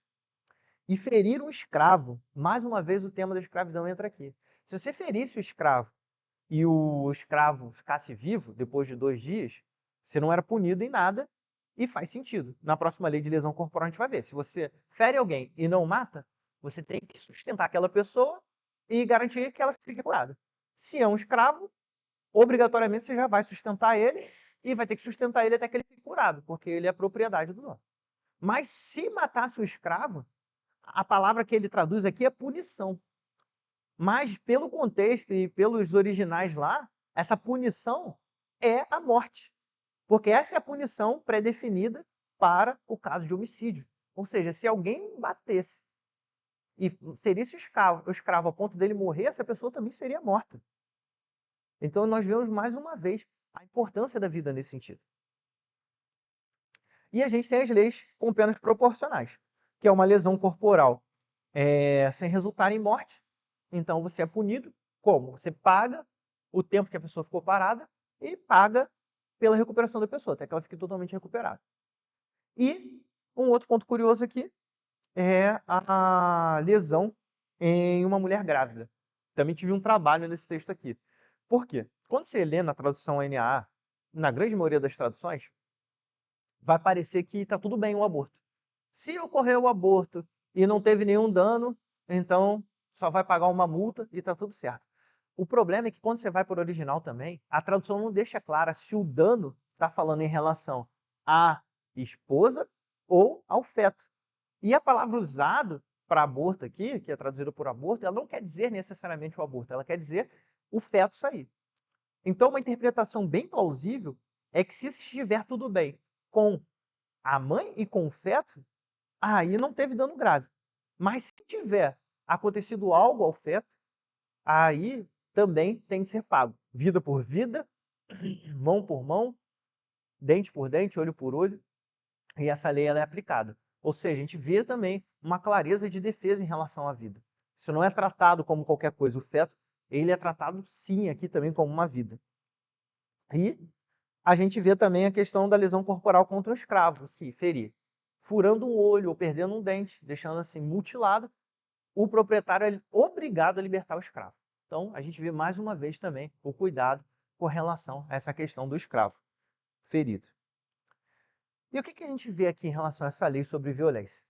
E ferir um escravo. Mais uma vez o tema da escravidão entra aqui. Se você ferisse o escravo e o escravo ficasse vivo depois de 2 dias, você não era punido em nada e faz sentido. Na próxima lei de lesão corporal a gente vai ver. Se você fere alguém e não mata, você tem que sustentar aquela pessoa e garantir que ela fique curada. Se é um escravo, obrigatoriamente você já vai sustentar ele e vai ter que sustentar ele até que ele fique curado, porque ele é propriedade do dono. Mas se matasse o escravo, a palavra que ele traduz aqui é punição. Mas pelo contexto e pelos originais lá, essa punição é a morte. Porque essa é a punição pré-definida para o caso de homicídio. Ou seja, se alguém batesse e ferisse o escravo a ponto dele morrer, essa pessoa também seria morta. Então nós vemos mais uma vez a importância da vida nesse sentido. E a gente tem as leis com penas proporcionais, que é uma lesão corporal sem resultar em morte. Então você é punido como? Você paga o tempo que a pessoa ficou parada e paga pela recuperação da pessoa, até que ela fique totalmente recuperada. E um outro ponto curioso aqui é a lesão em uma mulher grávida. Também tive um trabalho nesse texto aqui. Por quê? Quando você lê na tradução NAA, na grande maioria das traduções, vai parecer que está tudo bem o aborto. Se ocorreu o aborto e não teve nenhum dano, então só vai pagar uma multa e está tudo certo. O problema é que quando você vai para o original também, a tradução não deixa clara se o dano está falando em relação à esposa ou ao feto. E a palavra usada para aborto aqui, que é traduzida por aborto, ela não quer dizer necessariamente o aborto, ela quer dizer o feto sair. Então, uma interpretação bem plausível é que se estiver tudo bem com a mãe e com o feto, aí não teve dano grave. Mas se tiver acontecido algo ao feto, aí também tem de ser pago. Vida por vida, mão por mão, dente por dente, olho por olho, e essa lei ela é aplicada. Ou seja, a gente vê também uma clareza de defesa em relação à vida. Isso não é tratado como qualquer coisa. O feto, ele é tratado sim aqui também como uma vida. E a gente vê também a questão da lesão corporal contra o escravo, se ferir. Furando um olho ou perdendo um dente, deixando assim mutilado, o proprietário é obrigado a libertar o escravo. Então, a gente vê mais uma vez também o cuidado com relação a essa questão do escravo ferido. E o que a gente vê aqui em relação a essa lei sobre violência?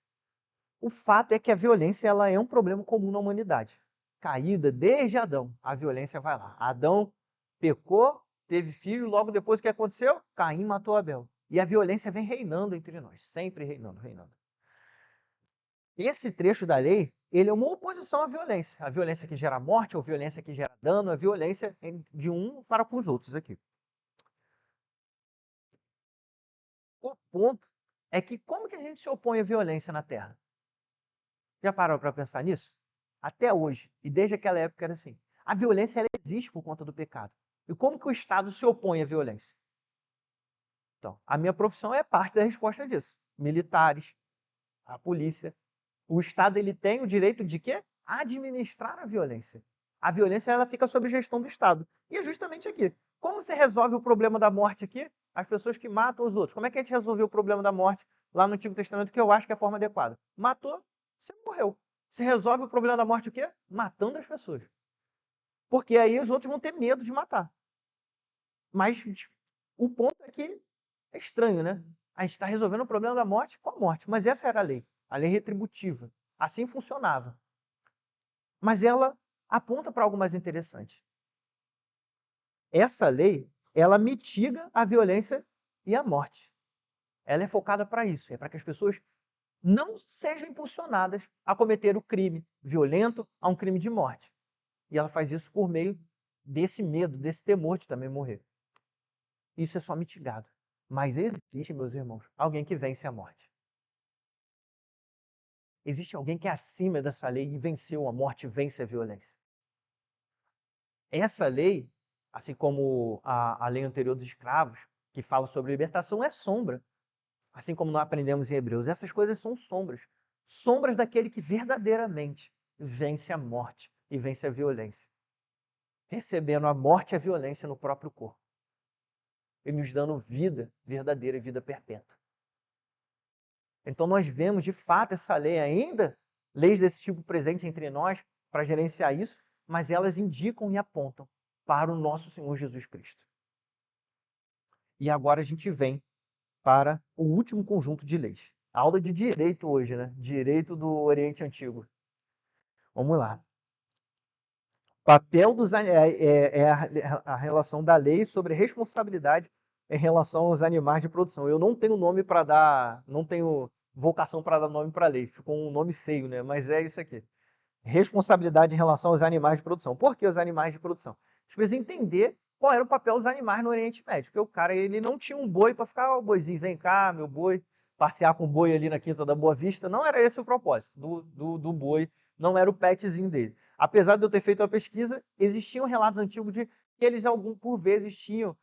O fato é que a violência ela é um problema comum na humanidade. Caída desde Adão, a violência vai lá. Adão pecou, teve filho, logo depois o que aconteceu? Caim matou Abel. E a violência vem reinando entre nós, sempre reinando, reinando. Esse trecho da lei, ele é uma oposição à violência. A violência que gera morte, ou violência que gera dano, a violência de um para com os outros aqui. O ponto é que como que a gente se opõe à violência na Terra? Já parou para pensar nisso? Até hoje, e desde aquela época era assim. A violência ela existe por conta do pecado. E como que o Estado se opõe à violência? Então, a minha profissão é parte da resposta disso. Militares, a polícia. O Estado ele tem o direito de quê? Administrar a violência. A violência ela fica sob gestão do Estado. E é justamente aqui. Como você resolve o problema da morte aqui? As pessoas que matam os outros. Como é que a gente resolveu o problema da morte lá no Antigo Testamento, que eu acho que é a forma adequada? Matou, você morreu. Você resolve o problema da morte o quê? Matando as pessoas. Porque aí os outros vão ter medo de matar. Mas o ponto é que é estranho, né? A gente está resolvendo o problema da morte com a morte. Mas essa era a lei retributiva. Assim funcionava. Mas ela aponta para algo mais interessante. Essa lei, ela mitiga a violência e a morte. Ela é focada para isso, é para que as pessoas não sejam impulsionadas a cometer o crime violento, a um crime de morte. E ela faz isso por meio desse medo, desse temor de também morrer. Isso é só mitigado. Mas existe, meus irmãos, alguém que vence a morte. Existe alguém que é acima dessa lei e venceu a morte, vence a violência. Essa lei, assim como a lei anterior dos escravos, que fala sobre libertação, é sombra. Assim como nós aprendemos em Hebreus, essas coisas são sombras. Sombras daquele que verdadeiramente vence a morte e vence a violência. Recebendo a morte e a violência no próprio corpo. E nos dando vida verdadeira e vida perpétua. Então nós vemos de fato essa lei ainda, leis desse tipo presente entre nós para gerenciar isso, mas elas indicam e apontam para o nosso Senhor Jesus Cristo. E agora a gente vem para o último conjunto de leis. A aula de direito hoje, né? Direito do Oriente Antigo. Vamos lá. Papel dos a relação da lei sobre responsabilidade em relação aos animais de produção. Eu não tenho nome para dar, não tenho vocação para dar nome para a lei. Ficou um nome feio, né? Mas é isso aqui. Responsabilidade em relação aos animais de produção. Por que os animais de produção? A gente precisa entender qual era o papel dos animais no Oriente Médio. Porque o cara ele não tinha um boi para ficar, o boizinho, vem cá, meu boi, passear com o boi ali na Quinta da Boa Vista. Não era esse o propósito do boi, não era o petzinho dele. Apesar de eu ter feito a pesquisa, existiam relatos antigos de que eles, por vezes, tinham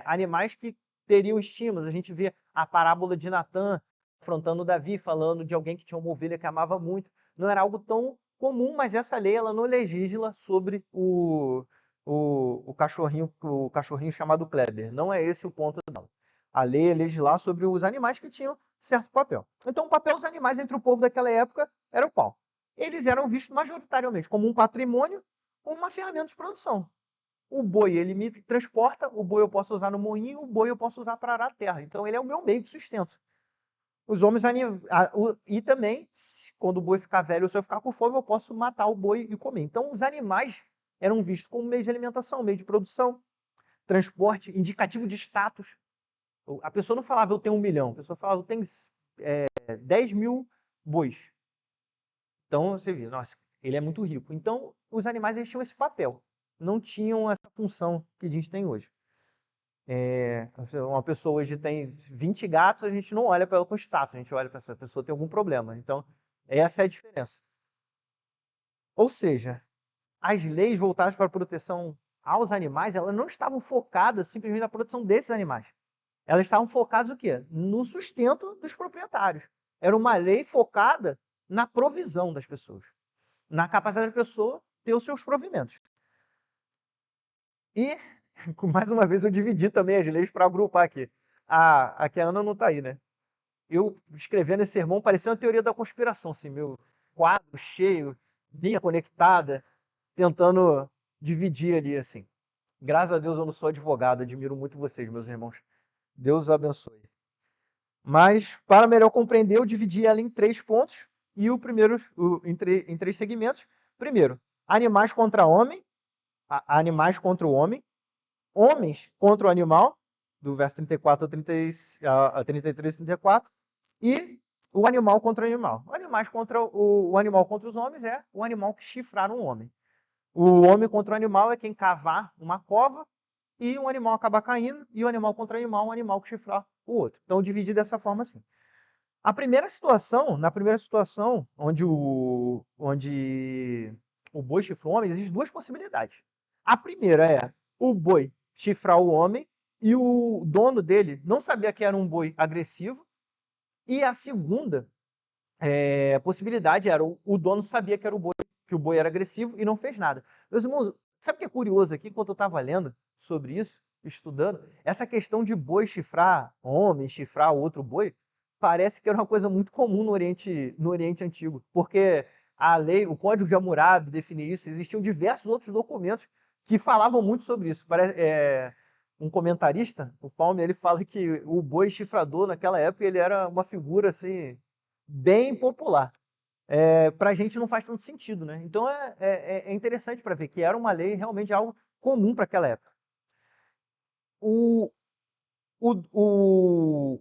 animais que teriam estímulos. A gente vê a parábola de Natã afrontando Davi, falando de alguém que tinha uma ovelha que amava muito. Não era algo tão comum, mas essa lei ela não legisla sobre o cachorrinho chamado Kleber. Não é esse o ponto dela. A lei é legislar sobre os animais que tinham certo papel. Então, o papel dos animais entre o povo daquela época era o qual? Eles eram vistos majoritariamente como um patrimônio ou uma ferramenta de produção. O boi, ele me transporta, o boi eu posso usar no moinho, o boi eu posso usar para arar a terra. Então, ele é o meu meio de sustento. Os homens e também, quando o boi ficar velho ou se eu ficar com fome, eu posso matar o boi e comer. Então, os animais eram vistos como meio de alimentação, meio de produção, transporte, indicativo de status. A pessoa não falava eu tenho 1 milhão, a pessoa falava eu tenho 10 mil bois. Então, você vê, nossa, ele é muito rico. Então, os animais eles tinham esse papel, não tinham essa função que a gente tem hoje. Uma pessoa hoje tem 20 gatos, a gente não olha para ela com status, a gente olha para essa pessoa tem algum problema. Então, essa é a diferença. Ou seja, as leis voltadas para a proteção aos animais, elas não estavam focadas simplesmente na proteção desses animais. Elas estavam focadas o quê? No sustento dos proprietários. Era uma lei focada na provisão das pessoas, na capacidade da pessoa ter os seus provimentos. E, mais uma vez, eu dividi também as leis para agrupar aqui. Aqui a Ana não está aí, né? Eu escrevendo esse sermão parecia uma teoria da conspiração, assim, meu quadro cheio, linha conectada, tentando dividir ali, assim. Graças a Deus eu não sou advogado, admiro muito vocês, meus irmãos. Deus os abençoe. Mas, para melhor compreender, eu dividi ela em 3 pontos e o primeiro, em 3 segmentos. Primeiro, animais contra homem, animais contra o homem, homens contra o animal, do verso 34 a 33 e 34, e o animal contra o animal. O animal contra os homens é o animal que chifrar um homem. O homem contra o animal é quem cavar uma cova e um animal acaba caindo, e o animal contra o animal é um animal que chifrar o outro. Então, eu dividi dessa forma assim. Na primeira situação, onde o boi chifra o homem, existem 2 possibilidades. A primeira é o boi chifrar o homem e o dono dele não sabia que era um boi agressivo. E a segunda possibilidade era o dono sabia que era o boi que o boi era agressivo e não fez nada. Meus irmãos, sabe o que é curioso aqui, enquanto eu estava lendo sobre isso, estudando? Essa questão de boi chifrar homem, chifrar outro boi, parece que era uma coisa muito comum no Oriente Antigo, porque a lei, o Código de Hammurabi definia isso, existiam diversos outros documentos que falavam muito sobre isso. Um comentarista, o Palmer, ele fala que o boi chifrador naquela época ele era uma figura assim bem popular. Para a gente não faz tanto sentido, né? Então é interessante para ver que era uma lei realmente algo comum para aquela época.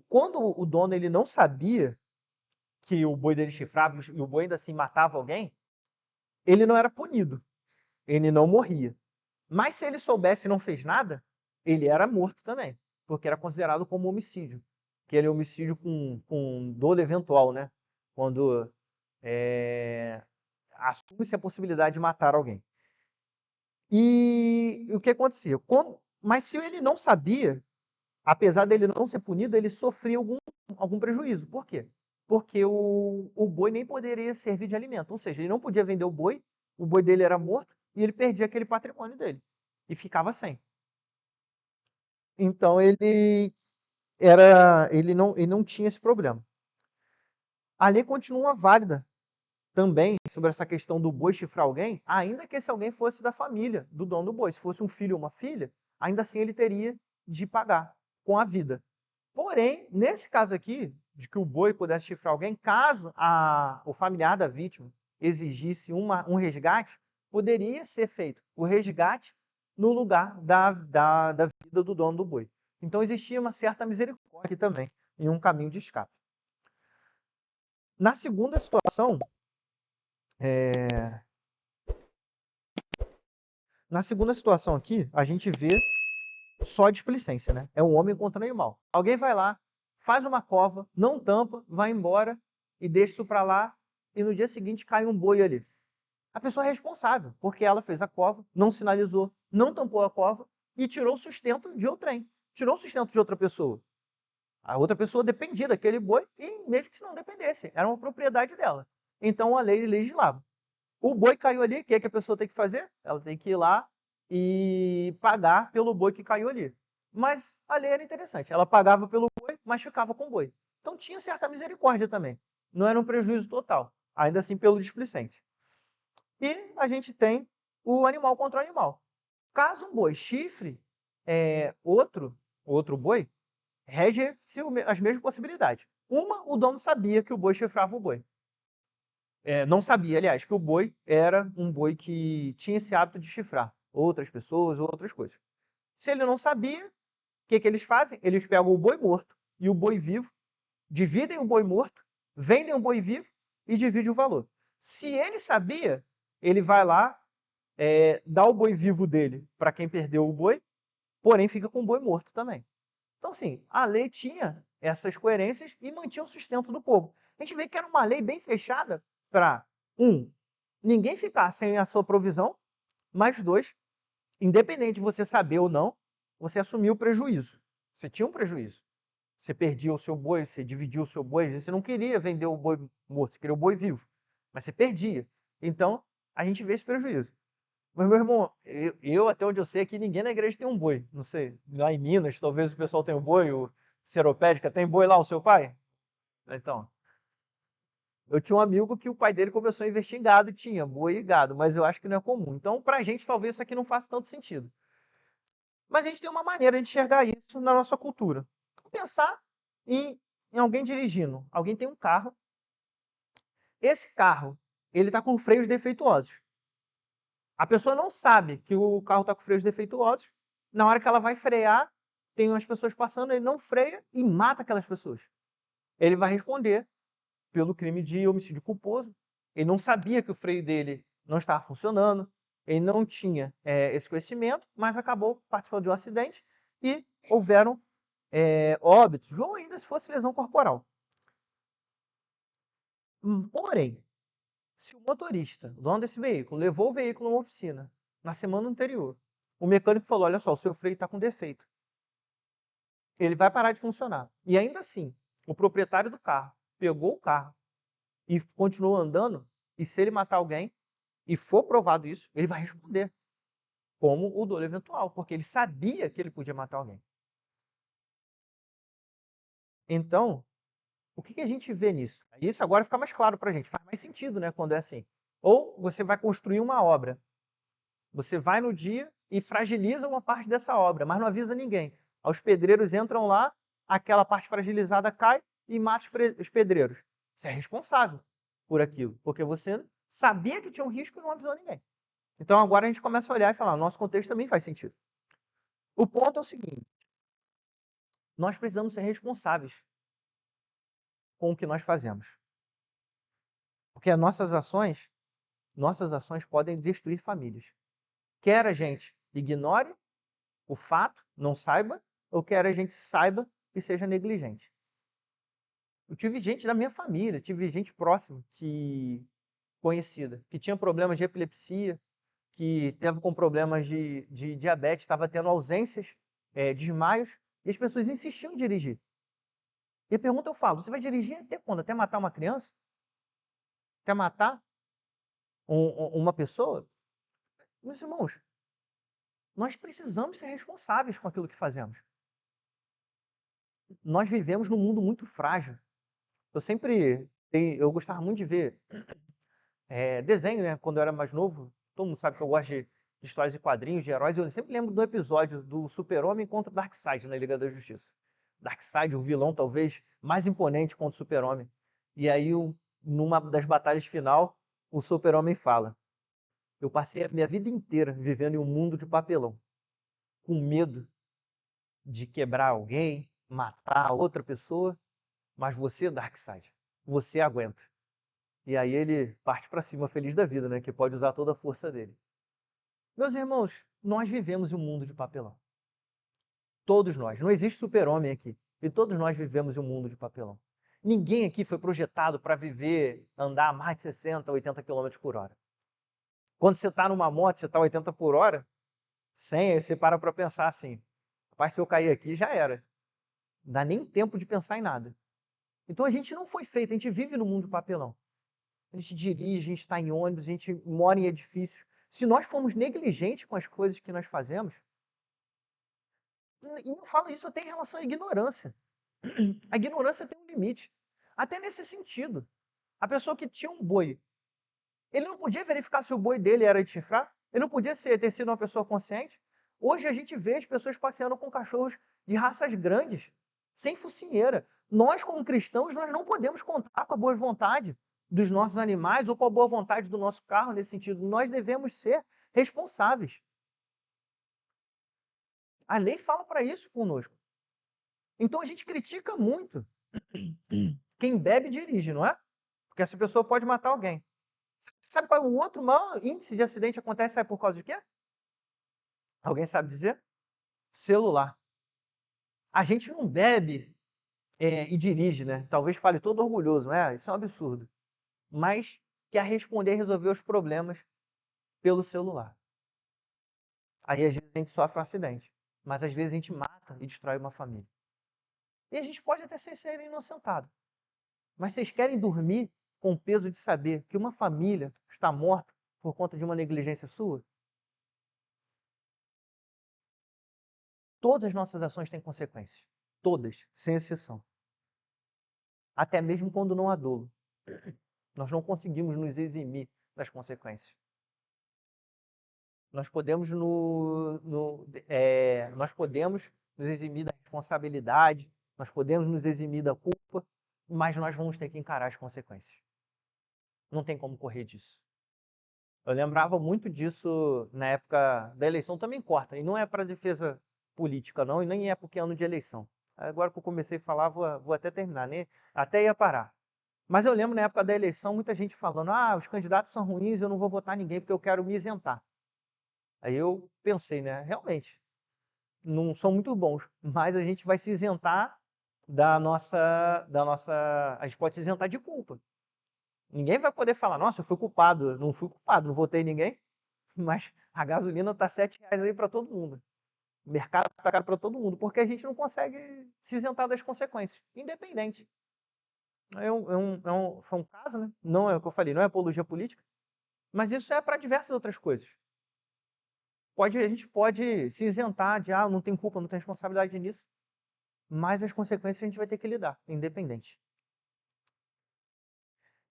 Quando o dono ele não sabia que o boi dele chifrava e o boi ainda assim matava alguém, ele não era punido, ele não morria. Mas se ele soubesse e não fez nada, ele era morto também, porque era considerado como homicídio, que ele é homicídio com dolo eventual, né? Quando assume-se a possibilidade de matar alguém. E o que acontecia? Mas se ele não sabia, apesar dele não ser punido, ele sofria algum prejuízo. Por quê? Porque o boi nem poderia servir de alimento. Ou seja, ele não podia vender o boi dele era morto e ele perdia aquele patrimônio dele. E ficava sem. Então ele não tinha esse problema. A lei continua válida também sobre essa questão do boi chifrar alguém, ainda que esse alguém fosse da família do dono do boi. Se fosse um filho ou uma filha, ainda assim ele teria de pagar com a vida. Porém, nesse caso aqui, de que o boi pudesse chifrar alguém, caso o familiar da vítima exigisse um resgate, poderia ser feito o resgate no lugar da vida do dono do boi. Então existia uma certa misericórdia também, em um caminho de escape. Na segunda situação, aqui, a gente vê só displicência, né? É um homem contra um animal. Alguém vai lá, faz uma cova, não tampa, vai embora e deixa isso para lá e no dia seguinte cai um boi ali. A pessoa é responsável, porque ela fez a cova, não sinalizou, não tampou a cova e tirou o sustento de outrem. Tirou o sustento de outra pessoa. A outra pessoa dependia daquele boi e mesmo que não dependesse, era uma propriedade dela. Então a lei legislava. O boi caiu ali, o que, é que a pessoa tem que fazer? Ela tem que ir lá e pagar pelo boi que caiu ali. Mas a lei era interessante. Ela pagava pelo boi, mas ficava com o boi. Então tinha certa misericórdia também. Não era um prejuízo total. Ainda assim pelo displicente. E a gente tem o animal contra o animal. Caso um boi chifre outro boi, rege-se as mesmas possibilidades. Uma, o dono sabia que o boi chifrava o boi. Não sabia, aliás, que o boi era um boi que tinha esse hábito de chifrar outras pessoas ou outras coisas. Se ele não sabia, o que eles fazem? Eles pegam o boi morto e o boi vivo, dividem o boi morto, vendem o boi vivo e dividem o valor. Se ele sabia, ele vai lá, dá o boi vivo dele para quem perdeu o boi, porém fica com o boi morto também. Então, assim, a lei tinha essas coerências e mantinha o sustento do povo. A gente vê que era uma lei bem fechada para, ninguém ficar sem a sua provisão, mas dois, independente de você saber ou não, você assumiu o prejuízo. Você tinha um prejuízo. Você perdia o seu boi, você dividia o seu boi, você não queria vender o boi morto, você queria o boi vivo, mas você perdia. Então, a gente vê esse prejuízo. Mas, meu irmão, até onde eu sei, aqui ninguém na igreja tem um boi. Não sei, lá em Minas, talvez o pessoal tenha um boi, o Seropédica, tem boi lá, o seu pai? Então, eu tinha um amigo que o pai dele começou a investir em gado e tinha boi e gado, mas eu acho que não é comum. Então, pra gente, talvez isso aqui não faça tanto sentido. Mas a gente tem uma maneira de enxergar isso na nossa cultura. Pensar em alguém dirigindo. Alguém tem um carro. Esse carro, ele está com freios defeituosos. A pessoa não sabe que o carro está com freios defeituosos. Na hora que ela vai frear, tem umas pessoas passando, ele não freia e mata aquelas pessoas. Ele vai responder pelo crime de homicídio culposo. Ele não sabia que o freio dele não estava funcionando, ele não tinha esse conhecimento, mas acabou participando de um acidente e houveram óbitos, ou ainda se fosse lesão corporal. Porém, se o motorista, o dono desse veículo, levou o veículo a uma oficina na semana anterior, o mecânico falou, olha só, o seu freio está com defeito. Ele vai parar de funcionar. E ainda assim, o proprietário do carro pegou o carro e continuou andando, e se ele matar alguém, e for provado isso, ele vai responder como o dolo eventual, porque ele sabia que ele podia matar alguém. Então, o que a gente vê nisso? Isso agora fica mais claro para a gente, faz mais sentido, né, quando é assim. Ou você vai construir uma obra, você vai no dia e fragiliza uma parte dessa obra, mas não avisa ninguém. Os pedreiros entram lá, aquela parte fragilizada cai e mata os pedreiros. Você é responsável por aquilo, porque você sabia que tinha um risco e não avisou ninguém. Então agora a gente começa a olhar e falar, nosso contexto também faz sentido. O ponto é o seguinte, nós precisamos ser responsáveis com o que nós fazemos. Porque as nossas ações podem destruir famílias. Quer a gente ignore o fato, não saiba, ou quer a gente saiba e seja negligente. Eu tive gente da minha família, tive gente próxima, conhecida, que tinha problemas de epilepsia, que teve com problemas de diabetes, estava tendo ausências, desmaios, e as pessoas insistiam em dirigir. E a pergunta eu falo, você vai dirigir até quando? Até matar uma criança? Até matar uma pessoa? Meus irmãos, nós precisamos ser responsáveis com aquilo que fazemos. Nós vivemos num mundo muito frágil. Eu gostava muito de ver desenho, né? Quando eu era mais novo, todo mundo sabe que eu gosto de histórias de quadrinhos, de heróis. Eu sempre lembro do episódio do Super-Homem contra o Darkseid na Liga da Justiça. Darkseid, o vilão talvez mais imponente contra o Super-Homem. E aí, numa das batalhas final, o Super-Homem fala: eu passei a minha vida inteira vivendo em um mundo de papelão, com medo de quebrar alguém, matar outra pessoa, mas você, Darkseid, você aguenta. E aí ele parte para cima feliz da vida, né? Que pode usar toda a força dele. Meus irmãos, nós vivemos em um mundo de papelão. Todos nós. Não existe super-homem aqui. E todos nós vivemos em um mundo de papelão. Ninguém aqui foi projetado para viver, andar a mais de 60, 80 km por hora. Quando você está numa moto, você está 80 por hora, 100, aí você para pensar assim, rapaz, se eu cair aqui, já era. Não dá nem tempo de pensar em nada. Então a gente não foi feito, a gente vive no mundo de papelão. A gente dirige, a gente está em ônibus, a gente mora em edifícios. Se nós formos negligentes com as coisas que nós fazemos, e não falo isso até em relação à ignorância. A ignorância tem um limite. Até nesse sentido. A pessoa que tinha um boi, ele não podia verificar se o boi dele era de chifrar? Ele não podia ter sido uma pessoa consciente? Hoje a gente vê as pessoas passeando com cachorros de raças grandes, sem focinheira. Nós, como cristãos, nós não podemos contar com a boa vontade dos nossos animais ou com a boa vontade do nosso carro nesse sentido. Nós devemos ser responsáveis. A lei fala para isso conosco. Então a gente critica muito quem bebe dirige, não é? Porque essa pessoa pode matar alguém. Sabe qual é o outro maior índice de acidente acontece por causa de quê? Alguém sabe dizer? Celular. A gente não bebe e dirige, né? Talvez fale todo orgulhoso, isso é um absurdo. Mas quer responder e resolver os problemas pelo celular. Aí às vezes a gente sofre um acidente, mas às vezes a gente mata e destrói uma família. E a gente pode até ser inocentado. Mas vocês querem dormir com o peso de saber que uma família está morta por conta de uma negligência sua? Todas as nossas ações têm consequências. Todas, sem exceção. Até mesmo quando não há dolo. Nós não conseguimos nos eximir das consequências. Nós podemos, nós podemos nos eximir da responsabilidade, nós podemos nos eximir da culpa, mas nós vamos ter que encarar as consequências. Não tem como correr disso. Eu lembrava muito disso na época da eleição, também corta, e não é para defesa política não, e nem é porque é ano de eleição. Agora que eu comecei a falar, vou até terminar, né? Até ia parar. Mas eu lembro na época da eleição, muita gente falando, os candidatos são ruins, eu não vou votar ninguém porque eu quero me isentar. Aí eu pensei, né, realmente, não são muito bons, mas a gente vai se isentar a gente pode se isentar de culpa. Ninguém vai poder falar, nossa, eu fui culpado. Não fui culpado, não votei em ninguém, mas a gasolina está R$ 7 aí para todo mundo. O mercado está caro para todo mundo, porque a gente não consegue se isentar das consequências, independente. Foi um caso, né? Não é o que eu falei, não é apologia política, Mas isso é para diversas outras coisas. A gente pode se isentar de, não tem culpa, não tem responsabilidade nisso, mas as consequências a gente vai ter que lidar, independente.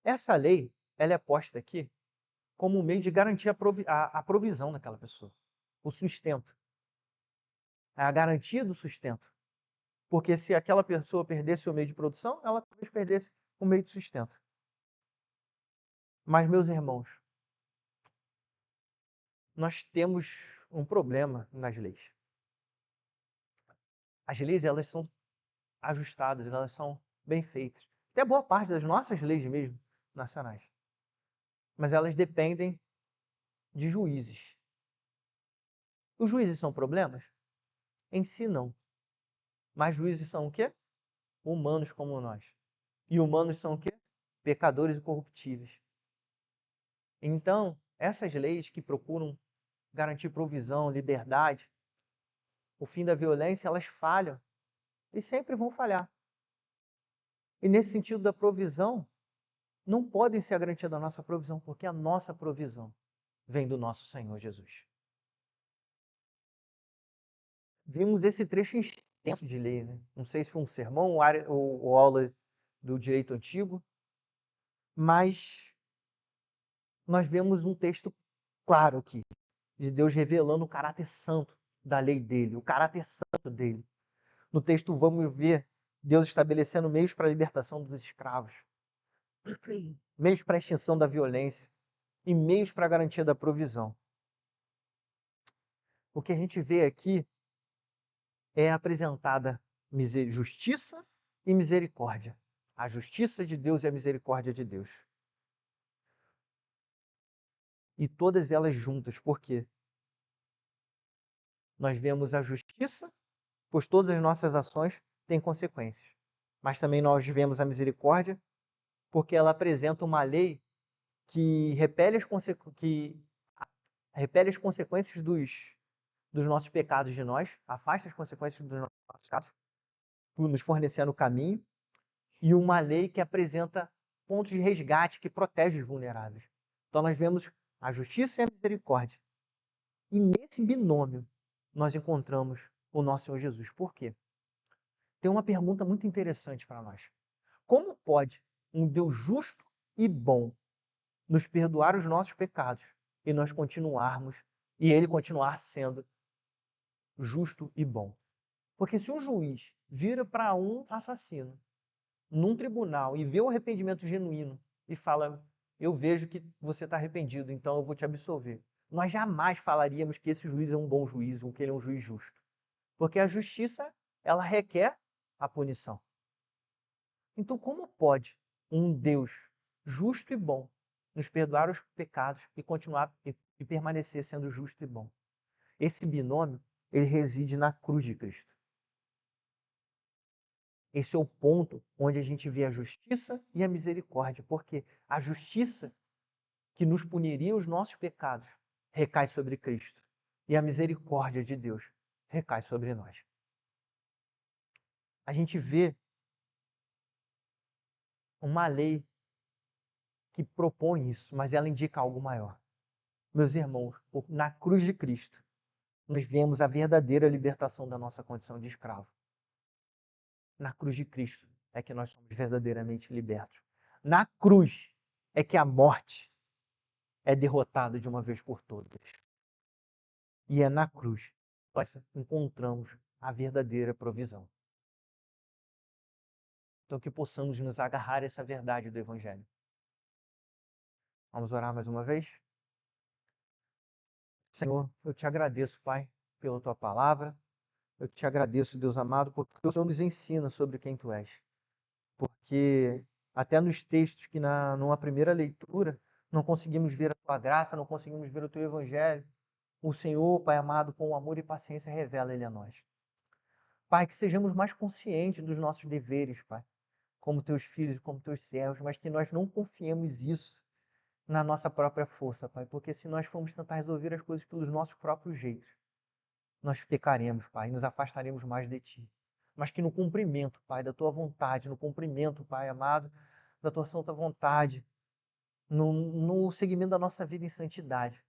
Essa lei, ela é posta aqui como um meio de garantir a provisão daquela pessoa, o sustento. É a garantia do sustento. Porque se aquela pessoa perdesse o meio de produção, ela talvez perdesse o meio de sustento. Mas, meus irmãos, nós temos um problema nas leis. As leis, elas são ajustadas, elas são bem feitas. Até boa parte das nossas leis mesmo, nacionais. Mas elas dependem de juízes. Os juízes são problemas? Em si, não. Mas juízes são o quê? Humanos como nós. E humanos são o quê? Pecadores e corruptíveis. Então, essas leis que procuram garantir provisão, liberdade, o fim da violência, elas falham e sempre vão falhar. E nesse sentido da provisão, não podem ser a garantia da nossa provisão, porque a nossa provisão vem do nosso Senhor Jesus. Vimos esse trecho extenso de lei, né? Não sei se foi um sermão ou aula do direito antigo, mas nós vemos um texto claro aqui, de Deus revelando o caráter santo da lei dele, o caráter santo dele. No texto vamos ver Deus estabelecendo meios para a libertação dos escravos, meios para a extinção da violência e meios para a garantia da provisão. O que a gente vê aqui é apresentada justiça e misericórdia. A justiça de Deus e a misericórdia de Deus. E todas elas juntas, por quê? Nós vemos a justiça, pois todas as nossas ações têm consequências. Mas também nós vemos a misericórdia, porque ela apresenta uma lei que repele as consequências dos nossos pecados de nós, afasta as consequências dos nossos pecados, nos fornecendo o caminho, e uma lei que apresenta pontos de resgate que protege os vulneráveis. Então nós vemos a justiça e a misericórdia. E nesse binômio nós encontramos o nosso Senhor Jesus. Por quê? Tem uma pergunta muito interessante para nós. Como pode um Deus justo e bom nos perdoar os nossos pecados e nós continuarmos, e ele continuar sendo justo e bom? Porque se um juiz vira para um assassino num tribunal e vê o arrependimento genuíno e fala, eu vejo que você está arrependido, então eu vou te absolver. Nós jamais falaríamos que esse juiz é um bom juiz, ou que ele é um juiz justo. Porque a justiça, ela requer a punição. Então, como pode um Deus justo e bom nos perdoar os pecados e continuar e permanecer sendo justo e bom? Esse binômio, ele reside na cruz de Cristo. Esse é o ponto onde a gente vê a justiça e a misericórdia, porque a justiça que nos puniria os nossos pecados recai sobre Cristo, e a misericórdia de Deus recai sobre nós. A gente vê uma lei que propõe isso, mas ela indica algo maior. Meus irmãos, na cruz de Cristo, nós vemos a verdadeira libertação da nossa condição de escravo. Na cruz de Cristo é que nós somos verdadeiramente libertos. Na cruz é que a morte é derrotada de uma vez por todas. E é na cruz que nós encontramos a verdadeira provisão. Então que possamos nos agarrar a essa verdade do Evangelho. Vamos orar mais uma vez? Senhor, eu te agradeço, Pai, pela tua palavra. Eu te agradeço, Deus amado, porque o Senhor nos ensina sobre quem tu és. Porque até nos textos que numa primeira leitura não conseguimos ver a tua graça, não conseguimos ver o teu evangelho, o Senhor, Pai amado, com amor e paciência revela ele a nós. Pai, que sejamos mais conscientes dos nossos deveres, Pai, como teus filhos, como teus servos, mas que nós não confiemos isso na nossa própria força, Pai, porque se nós formos tentar resolver as coisas pelos nossos próprios jeitos, nós pecaremos, Pai, e nos afastaremos mais de Ti. Mas que no cumprimento, Pai, da Tua vontade, no cumprimento, Pai amado, da Tua santa vontade, no segmento da nossa vida em santidade,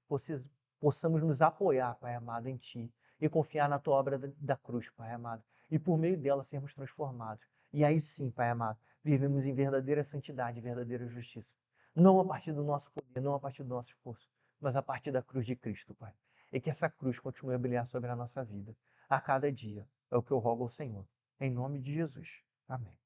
possamos nos apoiar, Pai amado, em Ti e confiar na Tua obra da cruz, Pai amado, e por meio dela sermos transformados. E aí sim, Pai amado, vivemos em verdadeira santidade, verdadeira justiça. Não a partir do nosso poder, não a partir do nosso esforço, mas a partir da cruz de Cristo, Pai. E que essa cruz continue a brilhar sobre a nossa vida, a cada dia. É o que eu rogo ao Senhor. Em nome de Jesus. Amém.